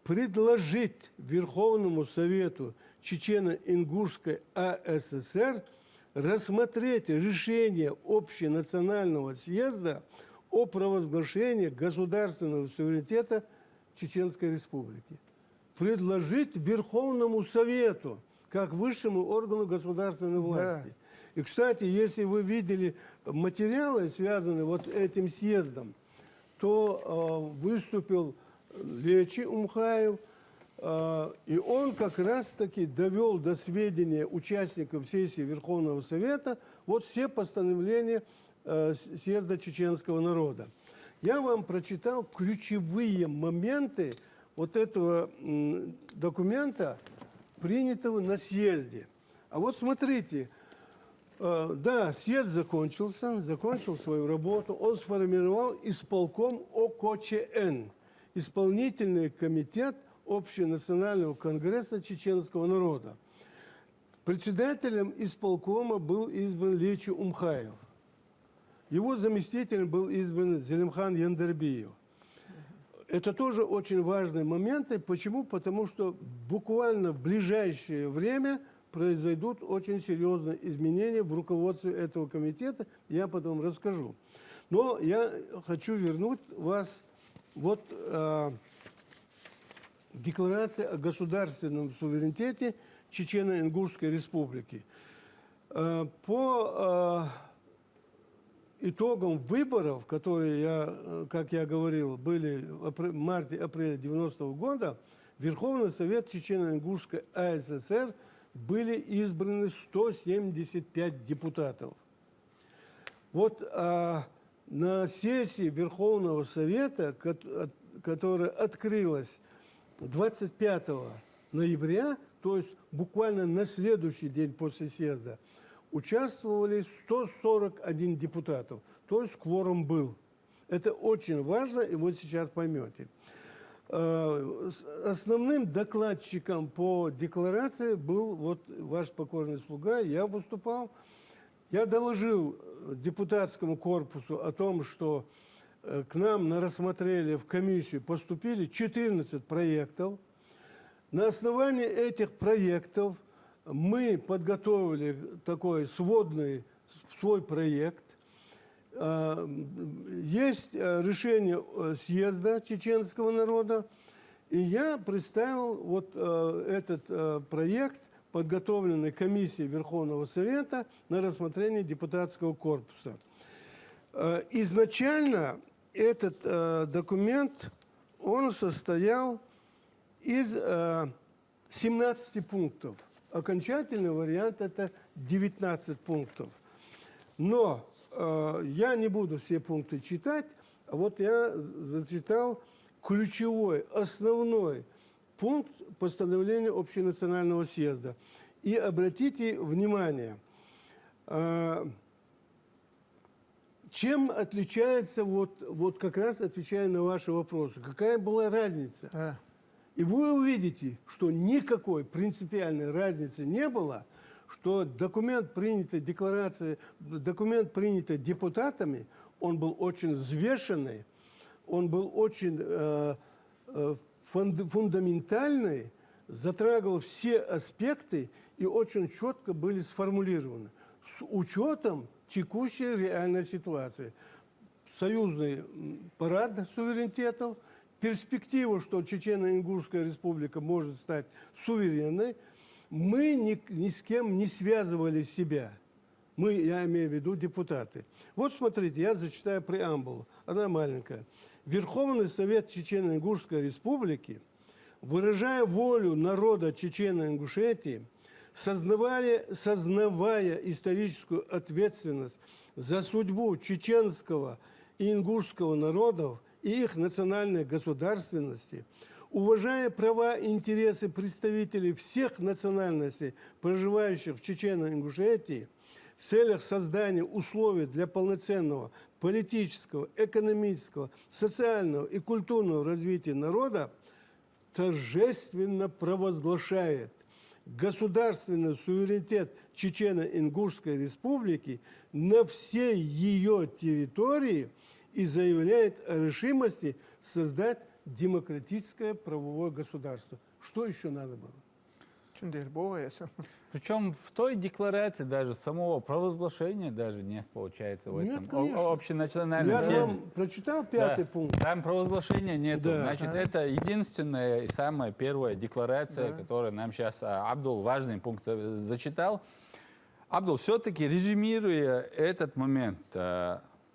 Предложить Верховному Совету Чечено-Ингушской АССР рассмотреть решение Общенационального съезда о провозглашении государственного суверенитета Чеченской Республики. Предложить Верховному Совету, как высшему органу государственной власти. Да. И, кстати, если вы видели материалы, связанные вот с этим съездом, то выступил Лечи Умхаев, и он как раз-таки довел до сведения участников сессии Верховного Совета вот все постановления съезда чеченского народа. Я вам прочитал ключевые моменты вот этого документа, принятого на съезде. А вот смотрите, да, съезд закончил свою работу, он сформировал исполком ОКЧН, Исполнительный комитет Общенационального конгресса чеченского народа. Председателем исполкома был избран Лечи Умхаев. Его заместителем был избран Зелимхан Яндербиев. Это тоже очень важные моменты. Почему? Потому что буквально в ближайшее время произойдут очень серьезные изменения в руководстве этого комитета. Я потом расскажу. Но я хочу вернуть вас вот Декларация о государственном суверенитете Чечено-Ингушской республики. По итогам выборов, которые, как я говорил, были в марте-апреле 90-го года, Верховный Совет Чечено-Ингушской АССР были избраны 175 депутатов. Вот на сессии Верховного Совета, которая открылась 25 ноября, то есть буквально на следующий день после съезда, участвовали 141 депутатов, то есть кворум был. Это очень важно, и вы сейчас поймете. Основным докладчиком по декларации был вот ваш покорный слуга, я выступал. Я доложил депутатскому корпусу о том, что к нам на рассмотрение в комиссию поступили 14 проектов. На основании этих проектов мы подготовили такой свой проект. Есть решение съезда чеченского народа, и я представил вот этот проект подготовленной комиссией Верховного Совета на рассмотрение депутатского корпуса. Изначально этот документ, он состоял из 17 пунктов. Окончательный вариант – это 19 пунктов. Но я не буду все пункты читать, а вот я зачитал ключевой, основной пункт постановления Общенационального съезда. И обратите внимание, чем отличается, вот как раз отвечая на ваши вопросы, какая была разница? И вы увидите, что никакой принципиальной разницы не было, что документ, принятый депутатами, он был очень взвешенный, он был очень фундаментальный, затрагивал все аспекты и очень четко были сформулированы с учетом текущей реальной ситуации. Союзный парад суверенитетов, перспективу, что Чечено-Ингушская республика может стать суверенной, мы ни с кем не связывали себя. Мы, я имею в виду депутаты. Вот смотрите, я зачитаю преамбулу, она маленькая. Верховный Совет Чечено-Ингушской республики, выражая волю народа Чечено-Ингушетии, сознавая историческую ответственность за судьбу чеченского и ингушского народов и их национальной государственности, уважая права и интересы представителей всех национальностей, проживающих в Чечено-Ингушетии, в целях создания условий для полноценного политического, экономического, социального и культурного развития народа, торжественно провозглашает государственный суверенитет Чечено-Ингушской республики на всей ее территории и заявляет о решимости создать демократическое правовое государство. Что еще надо было? Причем в той декларации даже самого провозглашения даже нет, получается, в Нет, этом конечно. Я общенациональном съезде. вам прочитал пятый пункт. Там провозглашения нету. Да. Значит, это единственная и самая первая декларация, которую нам сейчас Абдул важный пункт зачитал. Абдул, все-таки резюмируя этот момент,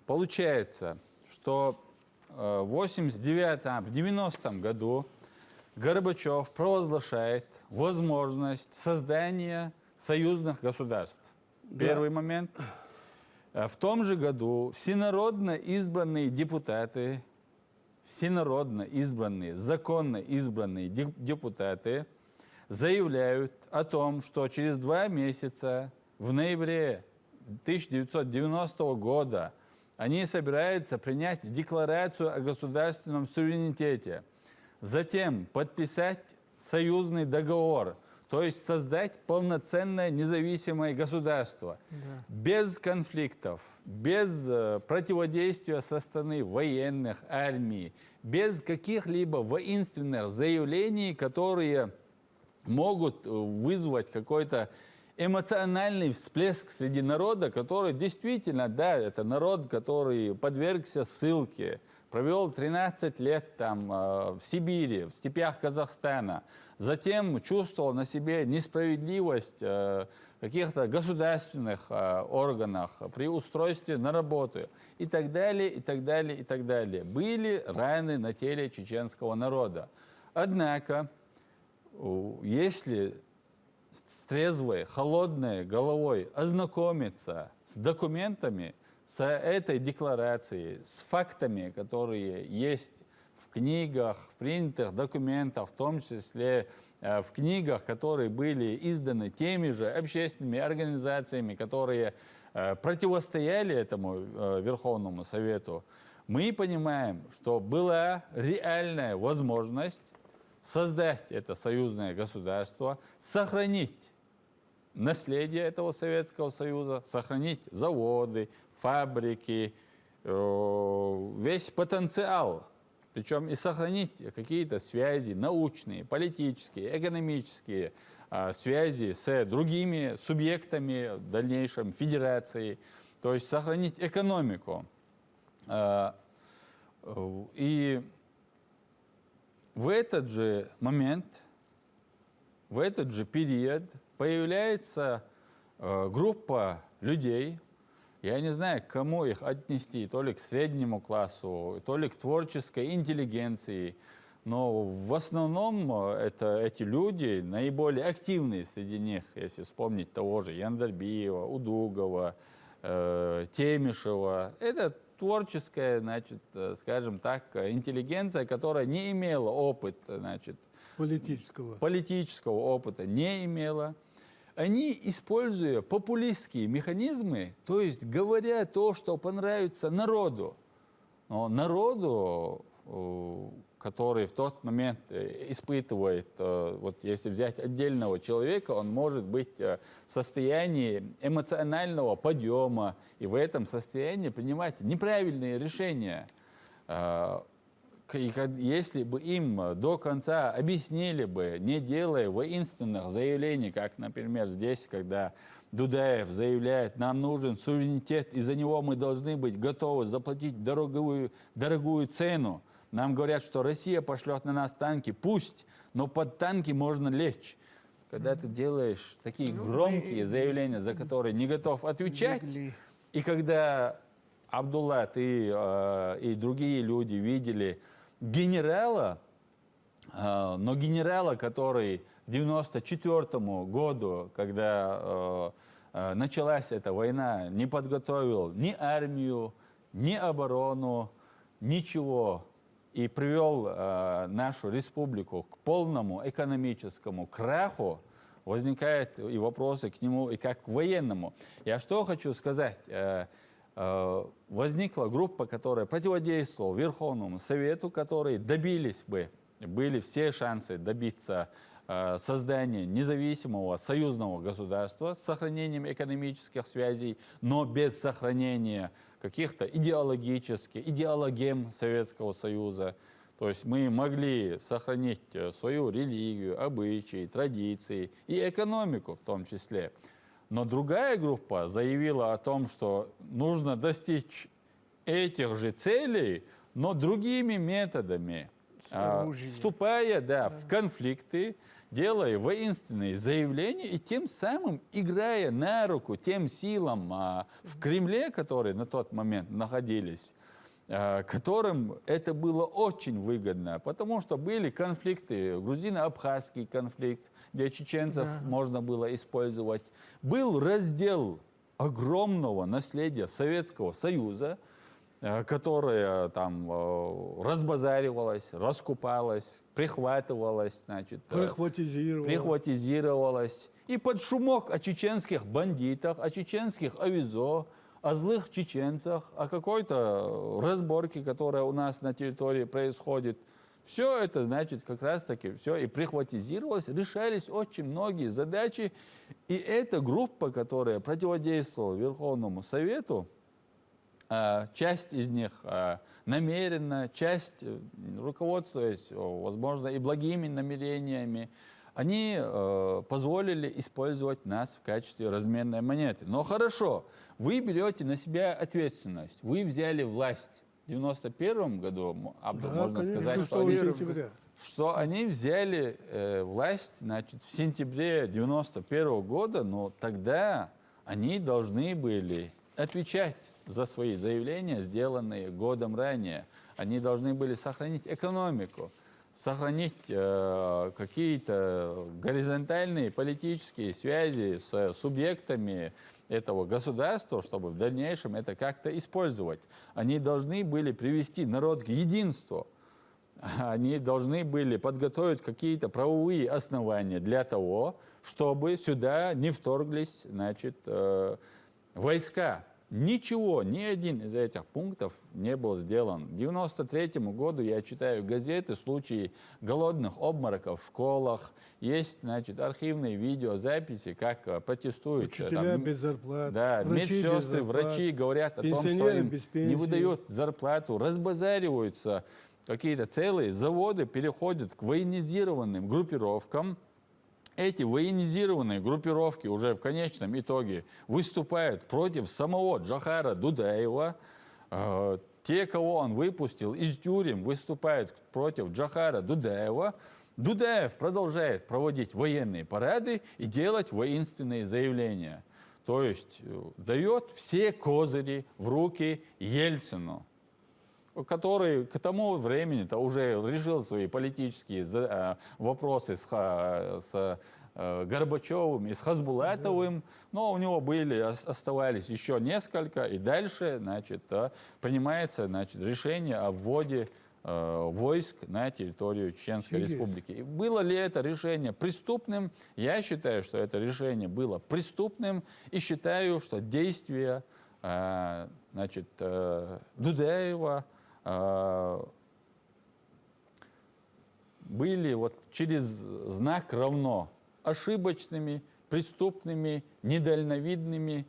получается, что в 90-м году Горбачев провозглашает возможность создания союзных государств. Первый момент. В том же году всенародно избранные депутаты, законно избранные депутаты заявляют о том, что через 2 месяца, в ноябре 1990 года, они собираются принять декларацию о государственном суверенитете. Затем подписать союзный договор, то есть создать полноценное независимое государство, без конфликтов, без противодействия со стороны военных, армии, без каких-либо воинственных заявлений, которые могут вызвать какой-то эмоциональный всплеск среди народа, который действительно, да, это народ, который подвергся ссылке, провел 13 лет там в Сибири, в степях Казахстана, затем чувствовал на себе несправедливость каких-то государственных органах при устройстве на работу и так далее, и так далее, и так далее. Были раны на теле чеченского народа. Однако, если с трезвой, холодной головой ознакомиться с документами, с этой декларацией, с фактами, которые есть в книгах, в принятых документах, в том числе в книгах, которые были изданы теми же общественными организациями, которые противостояли этому Верховному Совету, мы понимаем, что была реальная возможность создать это союзное государство, сохранить наследие этого Советского Союза, сохранить заводы, фабрики, весь потенциал, причем и сохранить какие-то связи научные, политические, экономические, связи с другими субъектами в дальнейшем федерации, то есть сохранить экономику. И в этот же момент, в этот же период появляется группа людей, я не знаю, к кому их отнести, то ли к среднему классу, то ли к творческой интеллигенции, но в основном эти люди, наиболее активные среди них, если вспомнить того же Яндарбиева, Удугова, Темишева, это творческая, значит, скажем так, интеллигенция, которая не имела опыта, значит, политического опыта, не имела. Они, используя популистские механизмы, то есть говоря то, что понравится народу, но народу, который в тот момент испытывает, вот если взять отдельного человека, он может быть в состоянии эмоционального подъема и в этом состоянии принимать неправильные решения. И если бы им до конца объяснили бы, не делая воинственных заявлений, как, например, здесь, когда Дудаев заявляет, нам нужен суверенитет, и за него мы должны быть готовы заплатить дорогую цену. Нам говорят, что Россия пошлет на нас танки, пусть, но под танки можно лечь. Когда ты делаешь такие громкие заявления, за которые не готов отвечать, и когда Абдулла, ты и другие люди видели генерала, но генерала, который к 1994 году, когда началась эта война, не подготовил ни армию, ни оборону, ничего, и привел нашу республику к полному экономическому краху, возникают и вопросы к нему, и как к военному. Я что хочу сказать. Возникла группа, которая противодействовала Верховному Совету, которые были все шансы добиться создания независимого союзного государства с сохранением экономических связей, но без сохранения каких-то идеологем Советского Союза. То есть мы могли сохранить свою религию, обычаи, традиции и экономику в том числе. Но другая группа заявила о том, что нужно достичь этих же целей, но другими методами, вступая в конфликты, делая воинственные заявления и тем самым играя на руку тем силам в Кремле, которые на тот момент находились, которым это было очень выгодно, потому что были конфликты, грузино-абхазский конфликт, где чеченцев можно было использовать. Был раздел огромного наследия Советского Союза, которое там разбазаривалось, раскупалось, прихватывалось, значит, прихватизировалось. И под шумок о чеченских бандитах, о чеченских авизо, о злых чеченцах, о какой-то разборке, которая у нас на территории происходит. Все это, значит, как раз-таки все и прихватизировалось, решались очень многие задачи. И эта группа, которая противодействовала Верховному Совету, часть из них намеренно, часть, руководствуясь, возможно, и благими намерениями, они позволили использовать нас в качестве разменной монеты. Но хорошо, вы берете на себя ответственность, вы взяли власть. В 1991 году, можно сказать, что они взяли власть, значит, в сентябре 1991 года, но тогда они должны были отвечать за свои заявления, сделанные годом ранее. Они должны были сохранить экономику, сохранить какие-то горизонтальные политические связи с субъектами этого государства, чтобы в дальнейшем это как-то использовать. Они должны были привести народ к единству. Они должны были подготовить какие-то правовые основания для того, чтобы сюда не вторглись, значит, войска. Ничего, ни один из этих пунктов не был сделан. К 1993 году я читаю газеты, случаи голодных обмороков в школах. Есть, значит, архивные видеозаписи, как протестуют. Учителя без зарплат, да, медсестры, врачи говорят о том, что им не выдают зарплату, разбазариваются какие-то целые заводы, переходят к военизированным группировкам. Эти военизированные группировки уже в конечном итоге выступают против самого Джохара Дудаева. Те, кого он выпустил из тюрем, выступают против Джохара Дудаева. Дудаев продолжает проводить военные парады и делать воинственные заявления. То есть дает все козыри в руки Ельцину, который к тому времени-то уже решил свои политические вопросы с Горбачевым и с Хасбулатовым, но у него оставались еще несколько, и дальше, значит, принимается, значит, решение о вводе войск на территорию Чеченской Республики. И было ли это решение преступным? Я считаю, что это решение было преступным, и считаю, что действия, значит, Дудаева были вот через знак равно ошибочными, преступными, недальновидными,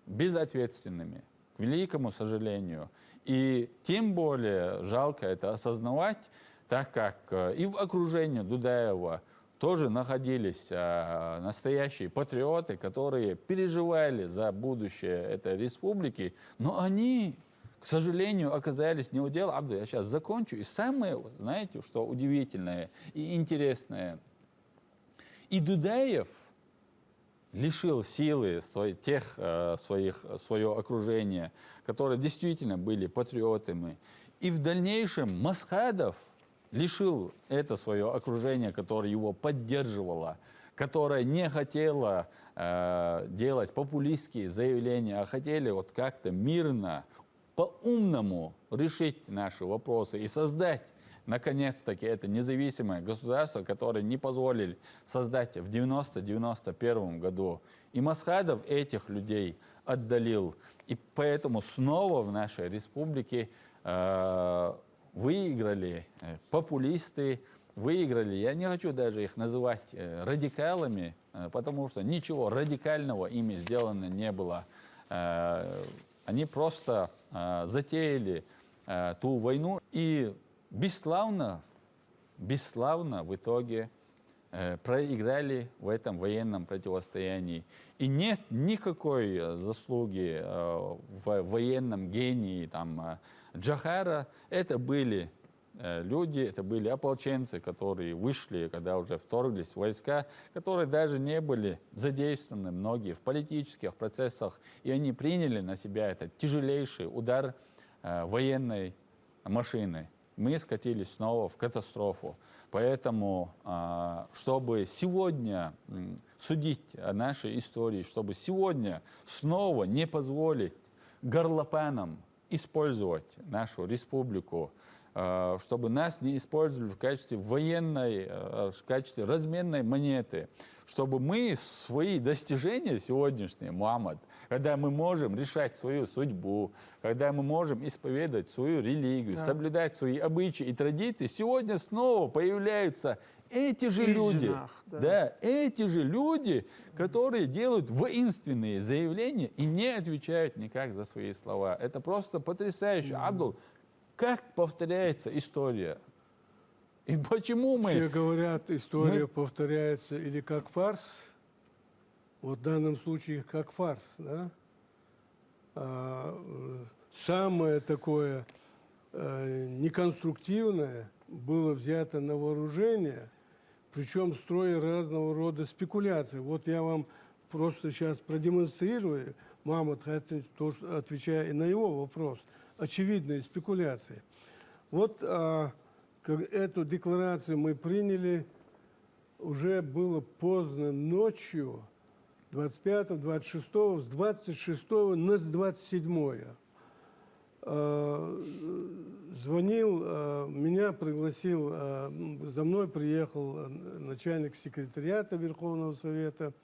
безответственными, к великому сожалению. И тем более жалко это осознавать, так как и в окружении Дудаева тоже находились настоящие патриоты, которые переживали за будущее этой республики, но они, к сожалению, оказались не у дела. Абду, я сейчас закончу. И самое, знаете, что удивительное и интересное, и Дудаев лишил силы свое окружение, которые действительно были патриотами. И в дальнейшем Масхадов лишил это свое окружение, которое его поддерживало, которое не хотело делать популистские заявления, а хотели вот как-то мирно, по-умному решить наши вопросы и создать наконец-таки это независимое государство, которое не позволили создать в 90-91 году. И Масхадов этих людей отдалил. И поэтому снова в нашей республике выиграли популисты, выиграли, я не хочу даже их называть радикалами, потому что ничего радикального ими сделано не было. Они просто затеяли ту войну и бесславно в итоге проиграли в этом военном противостоянии. И нет никакой заслуги в военном гении Джохара. Это были люди, это были ополченцы, которые вышли, когда уже вторглись в войска, которые даже не были задействованы многие в политических процессах, и они приняли на себя этот тяжелейший удар военной машины. Мы скатились снова в катастрофу. Поэтому, чтобы сегодня судить о нашей истории, чтобы сегодня снова не позволить горлопанам использовать нашу республику, чтобы нас не использовали в качестве в качестве разменной монеты, чтобы мы свои достижения сегодняшние, Мухаммад, когда мы можем решать свою судьбу, когда мы можем исповедовать свою религию, соблюдать свои обычаи и традиции, сегодня снова появляются эти же люди, эти же люди, которые делают воинственные заявления и не отвечают никак за свои слова. Это просто потрясающе. Абдул, как повторяется история? И почему мы... Все говорят, история повторяется или как фарс, вот в данном случае как фарс, да? Самое такое неконструктивное было взято на вооружение, причем строя разного рода спекуляции. Вот я вам просто сейчас продемонстрирую, Мухаммад Хатин, отвечая на его вопрос, очевидные спекуляции. Вот эту декларацию мы приняли, уже было поздно ночью, 25, 26, с 26 на 27. Звонил, меня пригласил, за мной приехал начальник секретариата Верховного Совета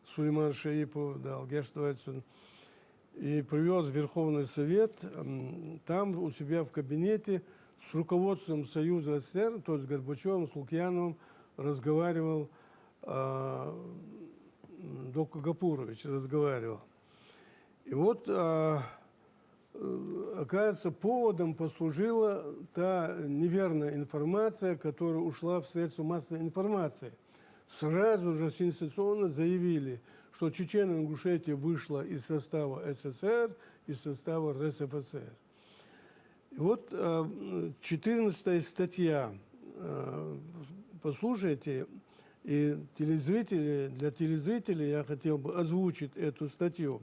Сулейман Шаипов, и привез в Верховный Совет, там у себя в кабинете с руководством Союза СССР, то есть Горбачевым, с Лукьяновым, разговаривал, Дока Гапурович разговаривал. И вот, оказывается, поводом послужила та неверная информация, которая ушла в средства массовой информации. Сразу же сенсационно заявили, что Чечено-Ингушетия вышла из состава СССР, из состава РСФСР. И вот 14-я статья послушайте, и для телезрителей я хотел бы озвучить эту статью.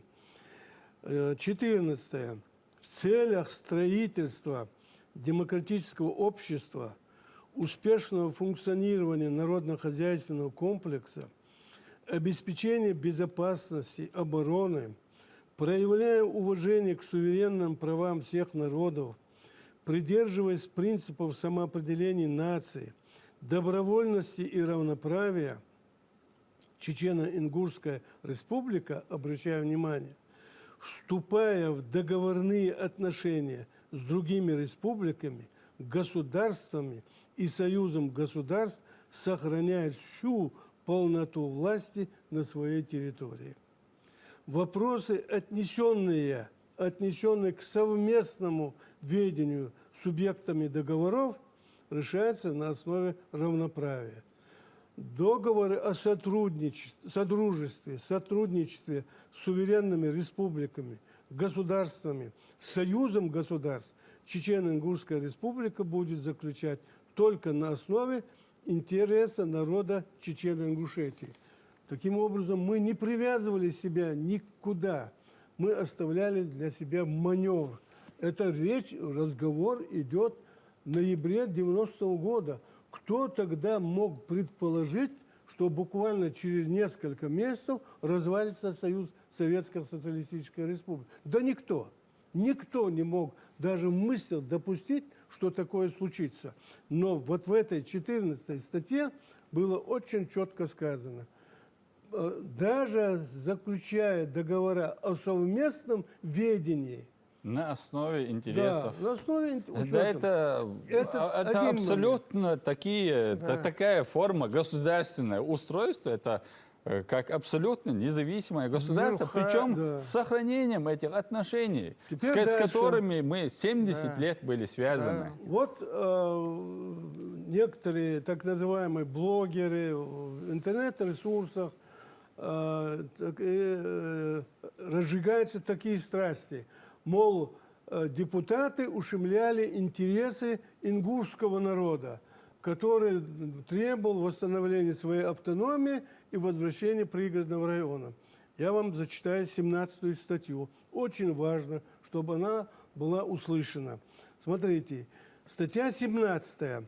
14. В целях строительства демократического общества, успешного функционирования народно-хозяйственного комплекса, обеспечения безопасности, обороны, проявляя уважение к суверенным правам всех народов, придерживаясь принципов самоопределения нации, добровольности и равноправия, Чечено-Ингушская республика, обращаю внимание, вступая в договорные отношения с другими республиками, государствами и союзом государств, сохраняет всю полноту власти на своей территории. Вопросы, отнесенные к совместному ведению субъектами договоров, решаются на основе равноправия. Договоры о сотрудничестве с суверенными республиками, государствами, союзом государств Чечено-Ингушская республика будет заключать только на основе интереса народа Чечено-Ингушетии. Таким образом, мы не привязывали себя никуда, мы оставляли для себя маневр. Это разговор идет в ноябре 90-го года. Кто тогда мог предположить, что буквально через несколько месяцев развалится Союз Советских Социалистических Республик? Да никто. Никто не мог даже мысли допустить, что такое случится. Но вот в этой 14-й статье было очень четко сказано, даже заключая договора о совместном ведении, На основе интересов. да, на основе Да, это один абсолютно такая форма государственное устройство, это как абсолютно независимое государство, причем да. с сохранением этих отношений, Теперь с дальше. которыми мы 70 лет были связаны. Вот некоторые так называемые блогеры в интернет-ресурсах разжигаются такие страсти. Мол, депутаты ущемляли интересы ингушского народа, который требовал восстановления своей автономии и возвращения пригородного района. Я вам зачитаю 17-ю статью. Очень важно, чтобы она была услышана. Смотрите, статья 17.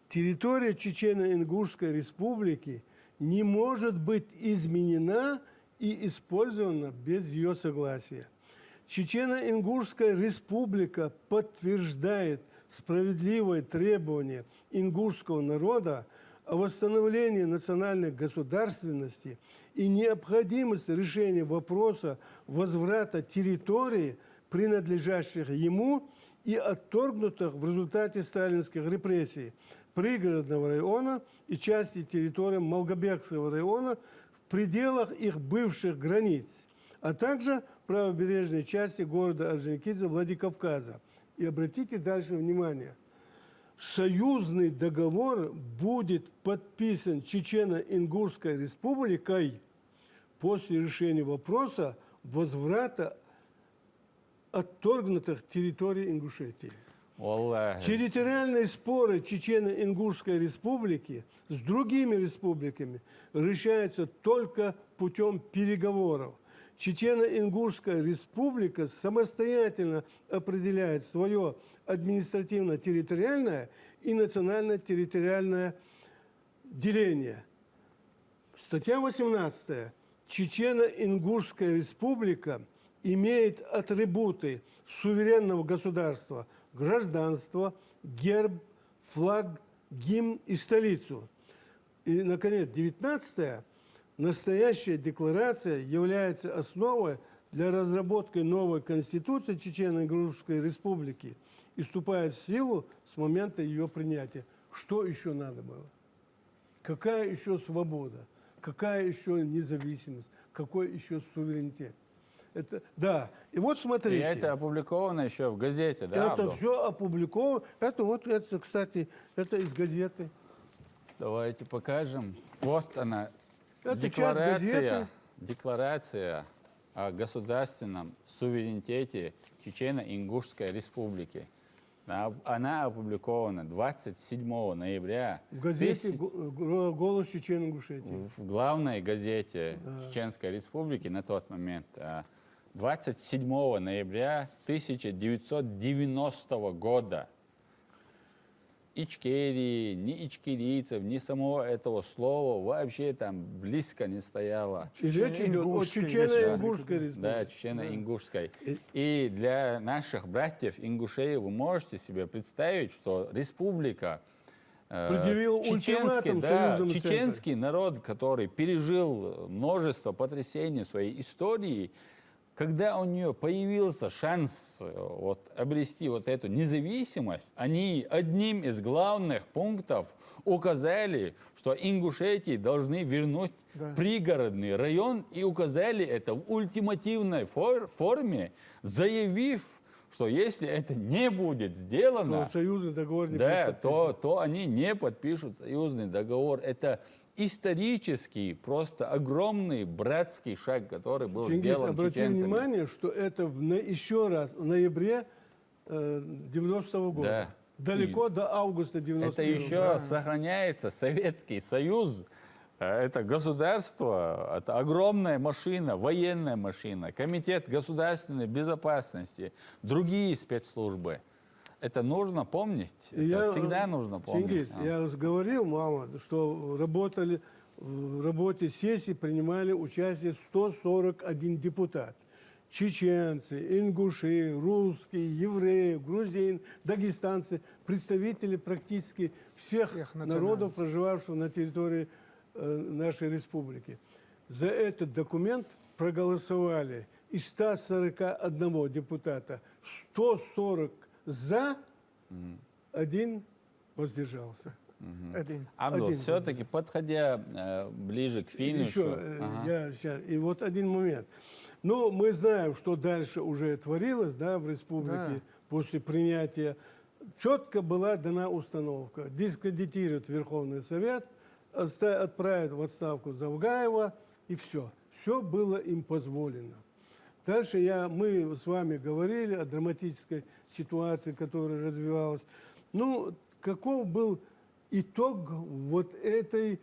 Территория Чечено-Ингушской республики не может быть изменена и использована без ее согласия. Чечено-Ингушская республика подтверждает справедливое требование ингушского народа о восстановлении национальной государственности и необходимость решения вопроса возврата территории, принадлежащих ему и отторгнутых в результате сталинских репрессий пригородного района и части территории Малгобекского района в пределах их бывших границ, а также правобережной части города Орджоникидзе, Владикавказа. И обратите дальше внимание. Союзный договор будет подписан Чечено-Ингушской республикой после решения вопроса возврата отторгнутых территорий Ингушетии. Территориальные споры Чечено-Ингушской республики с другими республиками решаются только путем переговоров. Чечено-Ингушская республика самостоятельно определяет свое административно-территориальное и национально-территориальное деление. Статья 18. Чечено-Ингушская республика имеет атрибуты суверенного государства, гражданство, герб, флаг, гимн и столицу. И, наконец, 19. Настоящая декларация является основой для разработки новой конституции Чечено-Ингушской республики и вступает в силу с момента ее принятия. Что еще надо было? Какая еще свобода? Какая еще независимость? Какой еще суверенитет? Это, да. И вот смотрите. И это опубликовано еще в газете, да? Это все опубликовано. Это, кстати, это из газеты. Давайте покажем. Вот она. Это часть газеты. Декларация о государственном суверенитете Чечено-Ингушской республики. Она опубликована 27 ноября В газете «Голос Чечен-Ингушетии». в главной газете Чеченской Республики на тот момент. 27 ноября 1990 года. Ичкерии, ни ичкерийцев, ни самого этого слова вообще там близко не стояло. И речь идет о Чечено-Ингушской Чечено-Ингушской Да, республике. Чечено-Ингушской. И для наших братьев ингушей вы можете себе представить, что республика Предъявил ультиматум союзному центру. чеченский народ, который пережил множество потрясений в своей истории, когда у нее появился шанс вот, обрести вот эту независимость, они одним из главных пунктов указали, что Ингушетии должны вернуть пригородный район, и указали это в ультимативной форме, заявив, что если это не будет сделано, Но союзный договор не да, будет подписан. то они не подпишут союзный договор. Это исторический, просто огромный братский шаг, который был Чингис, сделан обрати чеченцами. внимание, что это еще раз в ноябре 90-го года. Да. Далеко до августа 91-го Это еще сохраняется Советский Союз. Это государство, это огромная машина, военная машина, Комитет государственной безопасности, другие спецслужбы. Это нужно помнить. Это всегда нужно помнить. Чингис, я говорил, мама, что работали в работе сессии, принимали участие 141 депутат. Чеченцы, ингуши, русские, евреи, грузин, дагестанцы, представители практически всех народов, проживавших на территории нашей республики. За этот документ проголосовали из 141 депутата 140 за, один воздержался. Один. Абдул, Один. все-таки подходя ближе к финишу. Еще, я сейчас, и вот один момент. Но мы знаем, что дальше уже творилось, да, в республике после принятия. Четко была дана установка: дискредитировать Верховный Совет, отправить в отставку Завгаева, и все. Все было им позволено. Дальше мы с вами говорили о драматической ситуации, которая развивалась. Ну, каков был итог вот этой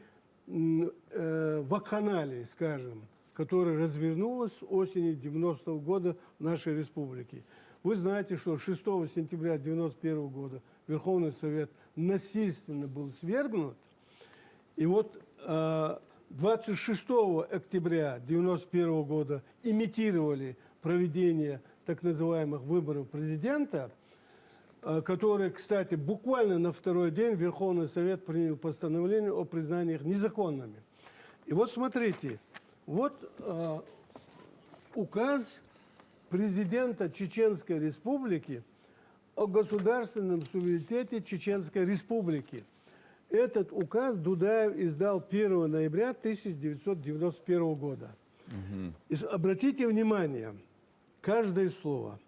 вакханалии, скажем, которая развернулась осенью 90-го года в нашей республике? Вы знаете, что 6 сентября 91 года Верховный Совет насильственно был свергнут. И вот 26 октября 91 года имитировали проведение так называемых выборов президента, которые, кстати, буквально на второй день Верховный Совет принял постановление о признании их незаконными. И вот смотрите, вот указ президента Чеченской Республики о государственном суверенитете Чеченской Республики. Этот указ Дудаев издал 1 ноября 1991 года. И обратите внимание, каждое слово.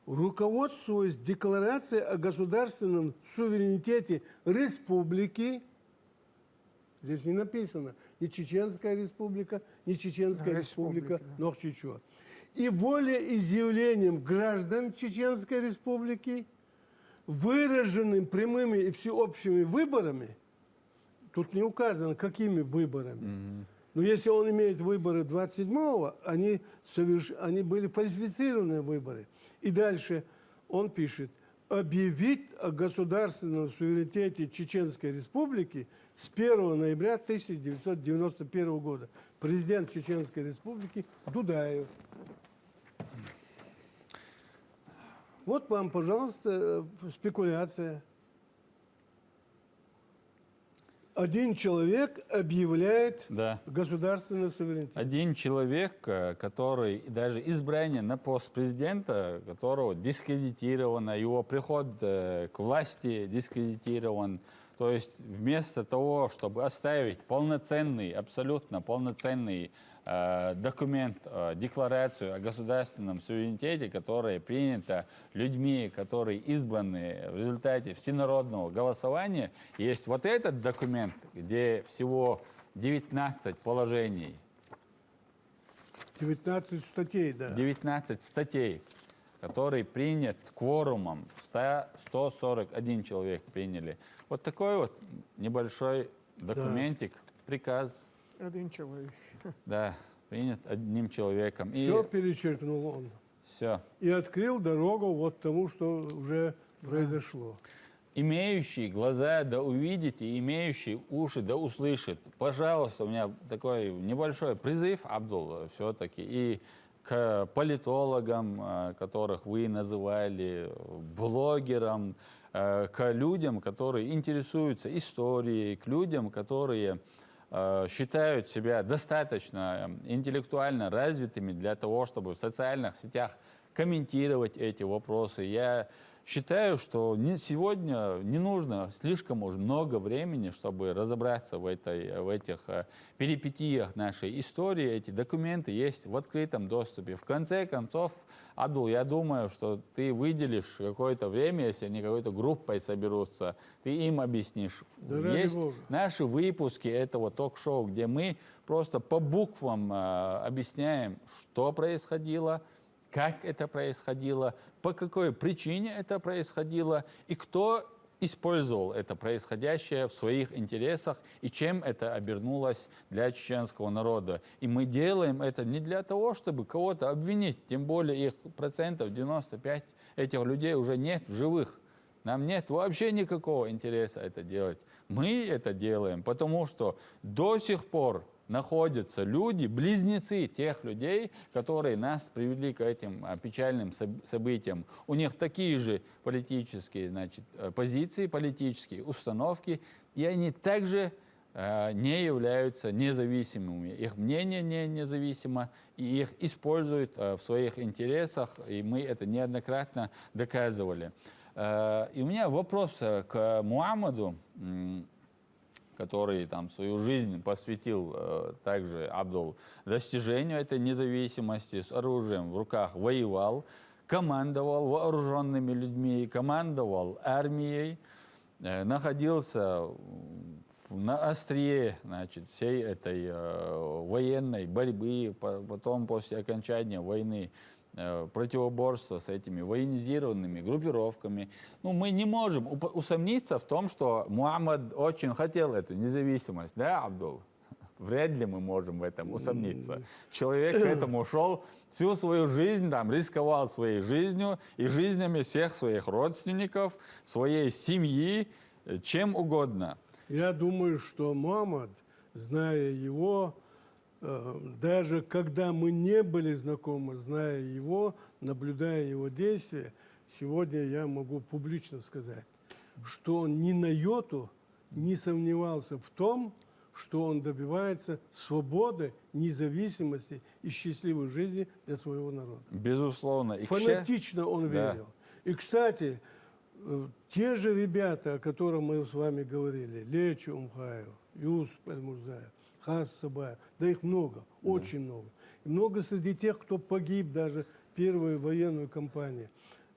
Руководствуясь декларацией о государственном суверенитете республики, здесь не написано ни Чеченская республика, ни Чеченская республика Нохчичо, и волеизъявлением граждан Чеченской республики, выраженным прямыми и всеобщими выборами, тут не указано, какими выборами. Но если он имеет выборы 27-го, они были фальсифицированные выборы. И дальше он пишет: объявить о государственном суверенитете Чеченской Республики с 1 ноября 1991 года. Президент Чеченской Республики Дудаев. Вот вам, пожалуйста, спекуляция. Один человек объявляет государственный суверенитет. Один человек, который даже избрание на пост президента, которого дискредитировано, его приход к власти дискредитирован. То есть вместо того, чтобы оставить полноценный, абсолютно полноценный документ, декларацию о государственном суверенитете, которая принята людьми, которые избраны в результате всенародного голосования, есть вот этот документ, где всего 19 положений. 19 статей, да. 19 статей. который принят кворумом, 141 человек приняли. Вот такой вот небольшой документик, приказ, Один человек. да, принят одним человеком. И Все перечеркнул он. все. И открыл дорогу вот тому, что уже произошло. Имеющий глаза да увидит, и имеющий уши да услышит. Пожалуйста, у меня такой небольшой призыв, Абдул, все-таки, и к политологам, которых вы называли, блогерам, к людям, которые интересуются историей, к людям, которые считают себя достаточно интеллектуально развитыми для того, чтобы в социальных сетях комментировать эти вопросы. Я считаю, что сегодня не нужно слишком уж много времени, чтобы разобраться в этих перипетиях нашей истории. Эти документы есть в открытом доступе. В конце концов, Абдул, я думаю, что ты выделишь какое-то время, если они какой-то группой соберутся, ты им объяснишь. Да ради Есть Бога. наши выпуски этого ток-шоу, где мы просто по буквам объясняем, что происходило, как это происходило, по какой причине это происходило и кто использовал это происходящее в своих интересах и чем это обернулось для чеченского народа. И мы делаем это не для того, чтобы кого-то обвинить, тем более их процентов 95 этих людей уже нет в живых. Нам нет вообще никакого интереса это делать. Мы это делаем, потому что до сих пор находятся люди, близнецы тех людей, которые нас привели к этим печальным событиям. У них такие же политические, значит, позиции, политические установки, и они также не являются независимыми. Их мнение не независимо, и их используют в своих интересах, и мы это неоднократно доказывали. И у меня вопрос к Мухаммаду, который там свою жизнь посвятил также, Абдул, достижению этой независимости, с оружием в руках воевал, командовал вооруженными людьми, командовал армией, находился на острие, значит, всей этой военной борьбы, потом после окончания войны противоборства с этими военизированными группировками. Ну, мы не можем усомниться в том, что Мухаммад очень хотел эту независимость, да, Абдул? Вряд ли мы можем в этом усомниться. Человек к этому шел всю свою жизнь, там, рисковал своей жизнью и жизнями всех своих родственников, своей семьи, чем угодно. Я думаю, что Мухаммад, зная его, даже когда мы не были знакомы, зная его, наблюдая его действия, сегодня я могу публично сказать, что он ни на йоту не сомневался в том, что он добивается свободы, независимости и счастливой жизни для своего народа. Безусловно. И Фанатично он Да. верил. И, кстати, те же ребята, о которых мы с вами говорили, Лечи Умхаев, Юсуп Эль-Мурзаев, Хас Сабаев, да их много, очень много. И много среди тех, кто погиб даже в первую военную кампанию.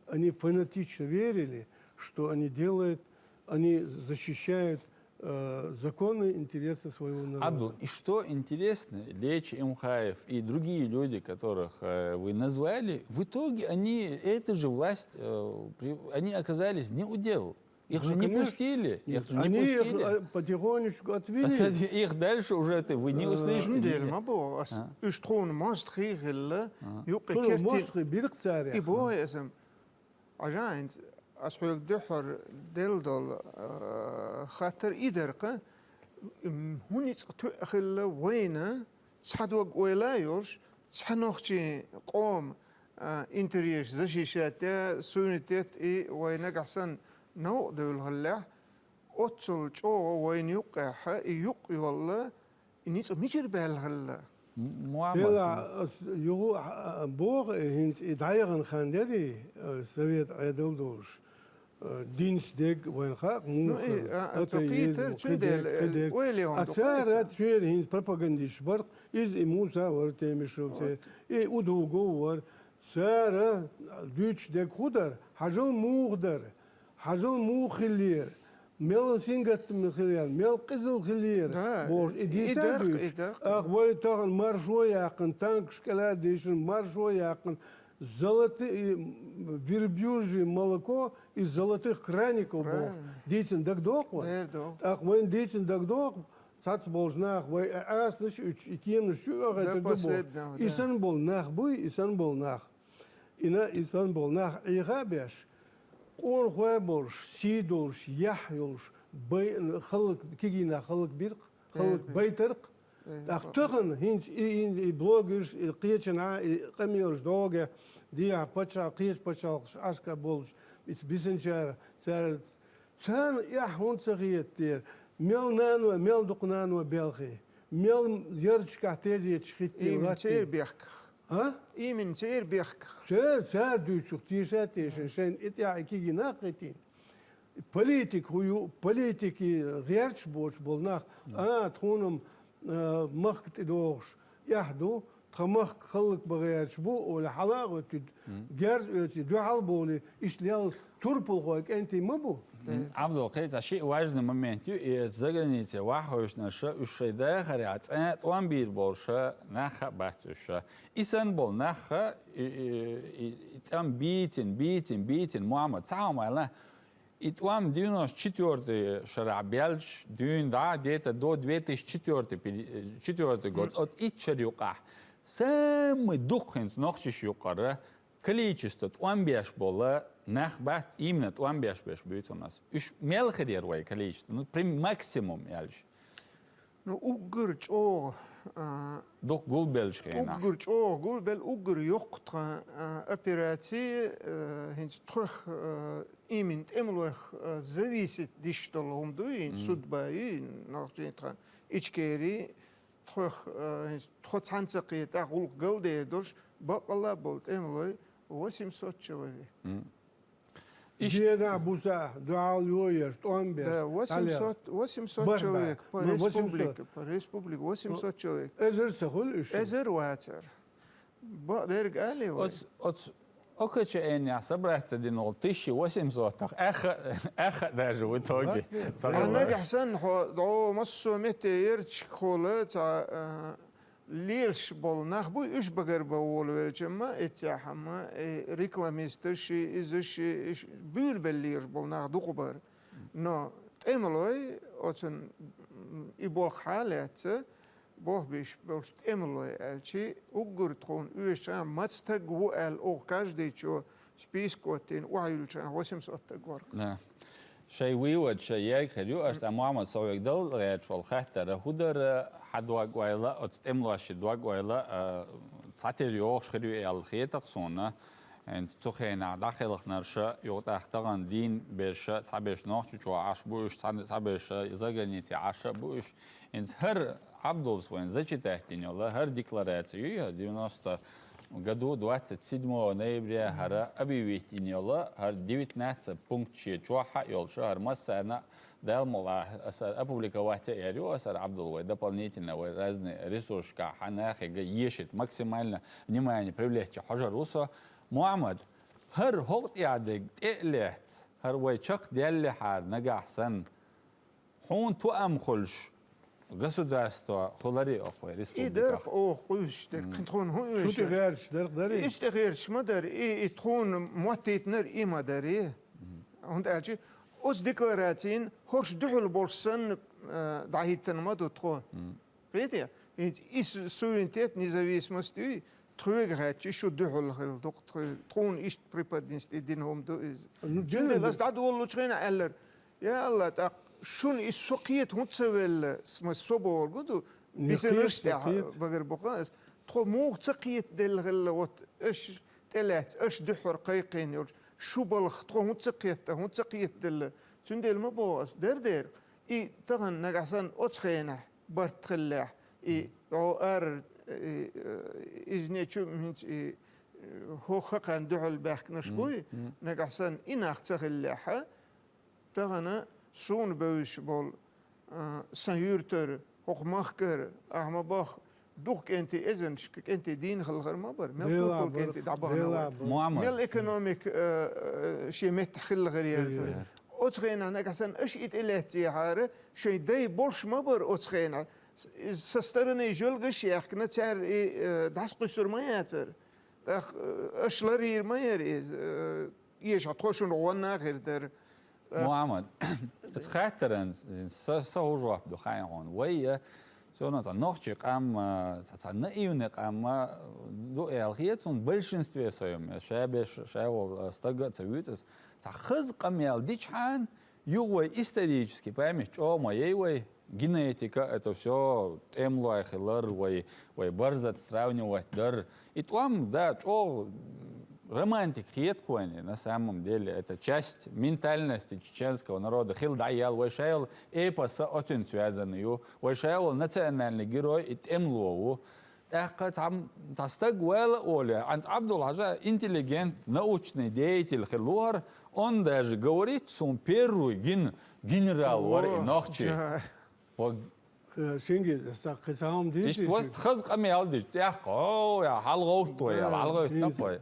Они фанатично верили, что они делают, они защищают законные интересы своего народа. Абдул, и что интересно, Лечи Имхаев и другие люди, которых вы назвали, в итоге они, эта же власть, они оказались не у дел. Их же не конечно. пустили. Их же не Они пустили. их потихонечку отвели. Их дальше уже вы не услышите. Шундел нигде. мабо ас уштрон мастхи гилла юқи Шо, керти мостри, бирк царя. ибо اسم عجائن أسحق دحر دلدل خاطر إدرقة هوني تأخذ وينا تحدوق ولايوش تحنوخشي قوم إنتريش زشيشات سونيتات إي وينك أحسن نوع دول هلا أتصل جو وين يقع يقع والله إني ميجر بالهلا Мухаммад. Hela jo boor hins idaieren gaan dedi Soviet Edeldosh dienstdek wen gaak Atsarat sfeer hins propagandisch bar is imusa war temishovse e udugo war Sara Duits dek goeder hajul moogder hajul moogilier Mel singat mkhilian, mel qizil khilier. Boş idisar. Aq boy tağın marşo yakın, tank şkala değişin marşo yakın. золотые, верблюжье молоко из золотых краников был. Правильно. Дейтин дагдок, Дагдок. ах, вон дейтин дагдок, цац должнах, вой аслыш, и кем еще это последнего, был. И да. сан был нах бой, и сан был нах. И сан был нах, и габеш. Он хуйболш, сидолш, яхюлш, халк, кигина, халк бирк, халк байтырк. Achtuchen hins in bloggers qeetjena qamirs doge dia pacha qees pacha aska bols it's bisenchar tsar ja hond sagiet der mel nano mel doqnano belgi mel yerchka teje tschit إيمن تير بيحك ha إيمن تير بيحك tsar du tschtishat shen itya kigi naqitin politik huyu politiki gherch boch bolnach tkhunum مخت دوغش يحدو تخمخ خلق بغيرش بو ولا حلاقة جرز دو حلبولي إيش ليال تربل خوك أنت مبو عبدو قيت شيء واجد момент زغنيتي واحوشنا شا الشيدا خريعت طوان بير بولشا نخ باتوشا إسان بول نخ تام بيتين محمد تعاون على إتوام دينوش четвертый шарабельш дюн да где-то до 2004 год от ичерюка самый духинс нохчиш юкара количество твам беш было нахбат именно твам беш будет у нас уж мелхерьевое количество ну прям максимум ялш نو أوجر أو дух гулбельш хена أوجر أو قول بل أوجر يقطع أوبراتي هنج تخ إيمن تملوخ зависит ديشتلهم دوين سودباين نرجعتها إشكيري تخ تخانسقي تقول قلدي دوش بقلا بولت إملوي 800 человек. Деда Буса, Дуал Юер, Штомберс. Да, 800 человек по республике. По республике 800 человек. Эзер сахулиш. Эзер ватер. Бадерг али. от окаче эня собрать один 1800 эх даже в итоге أنا جحسن دعو مصو متى يرتش خولة تا ليش بول نخبو إيش بقر بقول والجماعة إتياحما ريكلاميستر شيء إذا شيء بيل بالليش بول نخدو قبر نو تأملوي أتن يبول حالات بول بيش بولش تأملوي ألشي أقدر تكون إيش ما تستقو أو كاجدي شو سبيسكوتين وعيلشان 800 تقور. شيء ويود شيء يخليو أشت محمد صويق دل غير شو الخطر هودر حدواق ويلا أتستملوا شدواق ويلا تعتريوش خليو الخيط قصونا أنت تخينا داخل خنرشة يوتاختغن دين برشة تعبش نوح شو عاش بوش تعبش زغنيتي عاش بوش أنت هر عبدالس وين زكي تحتين يلا هر ديكلاراتيو 90 году 27 ноября хара объявить иньола хар 19 пункт чуаха йолша хар массана далмола опубликовать эрю асар Абдулвай дополнительно разные ресурсы ханахи ешит максимально внимание привлечь хажаруса Мухаммад хар хот ядек элет хар вайчак дялли хар нагахсан хун туам خلش государство خلاري أخوي إيه درق أو قوش درق تكون هو شو تغيرش درق داري إيش تغيرش ما دار إيه تكون موتيت نر إيه ما داري هند أجي أوس ديكلاراتين هوش دحول بورسن دعيتن ما دوتخو قيتيا إيش سوينتيت نزاويسمستي ترويغراتي شو دحول خل دوق تكون إيش بريبادينست دينهم دو جند لاس دعو والله تغينا ألر يا الله تق شون السوقيت متسويل سمسوبو ورقدو بيسنرش تاع بغير بقاس تخو مو تقيت ديال غلوت اش تلات اش دحور قيقين شو بالخ تخو متقيت ديال تنديل ما بوس دير اي تغن نقعسان اوتخينا برت خلاح اي او ار ازني تشو من هو خقان دحول باخ نشبوي نقعسان اناخ تخلاحه تغنا سون بوش بول سنيورتر هوخماخكر احمباخ دوك انت ازنشك انت دين خلغر مبر مل انت دعبها مل ايكونوميك شي متخل غير اوتخين انا كسن اش اتلاتي هار شي داي بولش مبر اوتخين سسترني جولغش يحكنا تاع داس قصر ما ياتر اشلر يرمير ايش هتخشون وانا غير در Mohammed, het schijterend, zo zwart door gaan gewoon. Wij, zo dat nog чек am, dat наивник am, do elgiet zo'n большинстве своем, шайвол стагаться витас, за хыз камел дичхан, ювой исторически, поймешь, о моей генетика, это все темлой хилар, вой барзат сравнивать дар, и там да, о романтик хиеткуани, на самом деле, это часть ментальности чеченского народа. Хил даял, вайшайл эпоса очень связанную, вайшайл национальный герой и темлову. Так там тастагуэла Оля, Ант Абдул-Хажа интеллигент, научный деятель хилуар, он даже говорит, что он первый генерал вар и нохчи. Шенге, сам Ишт was хыз камел диш, я о я халгофтой, я халгофтой.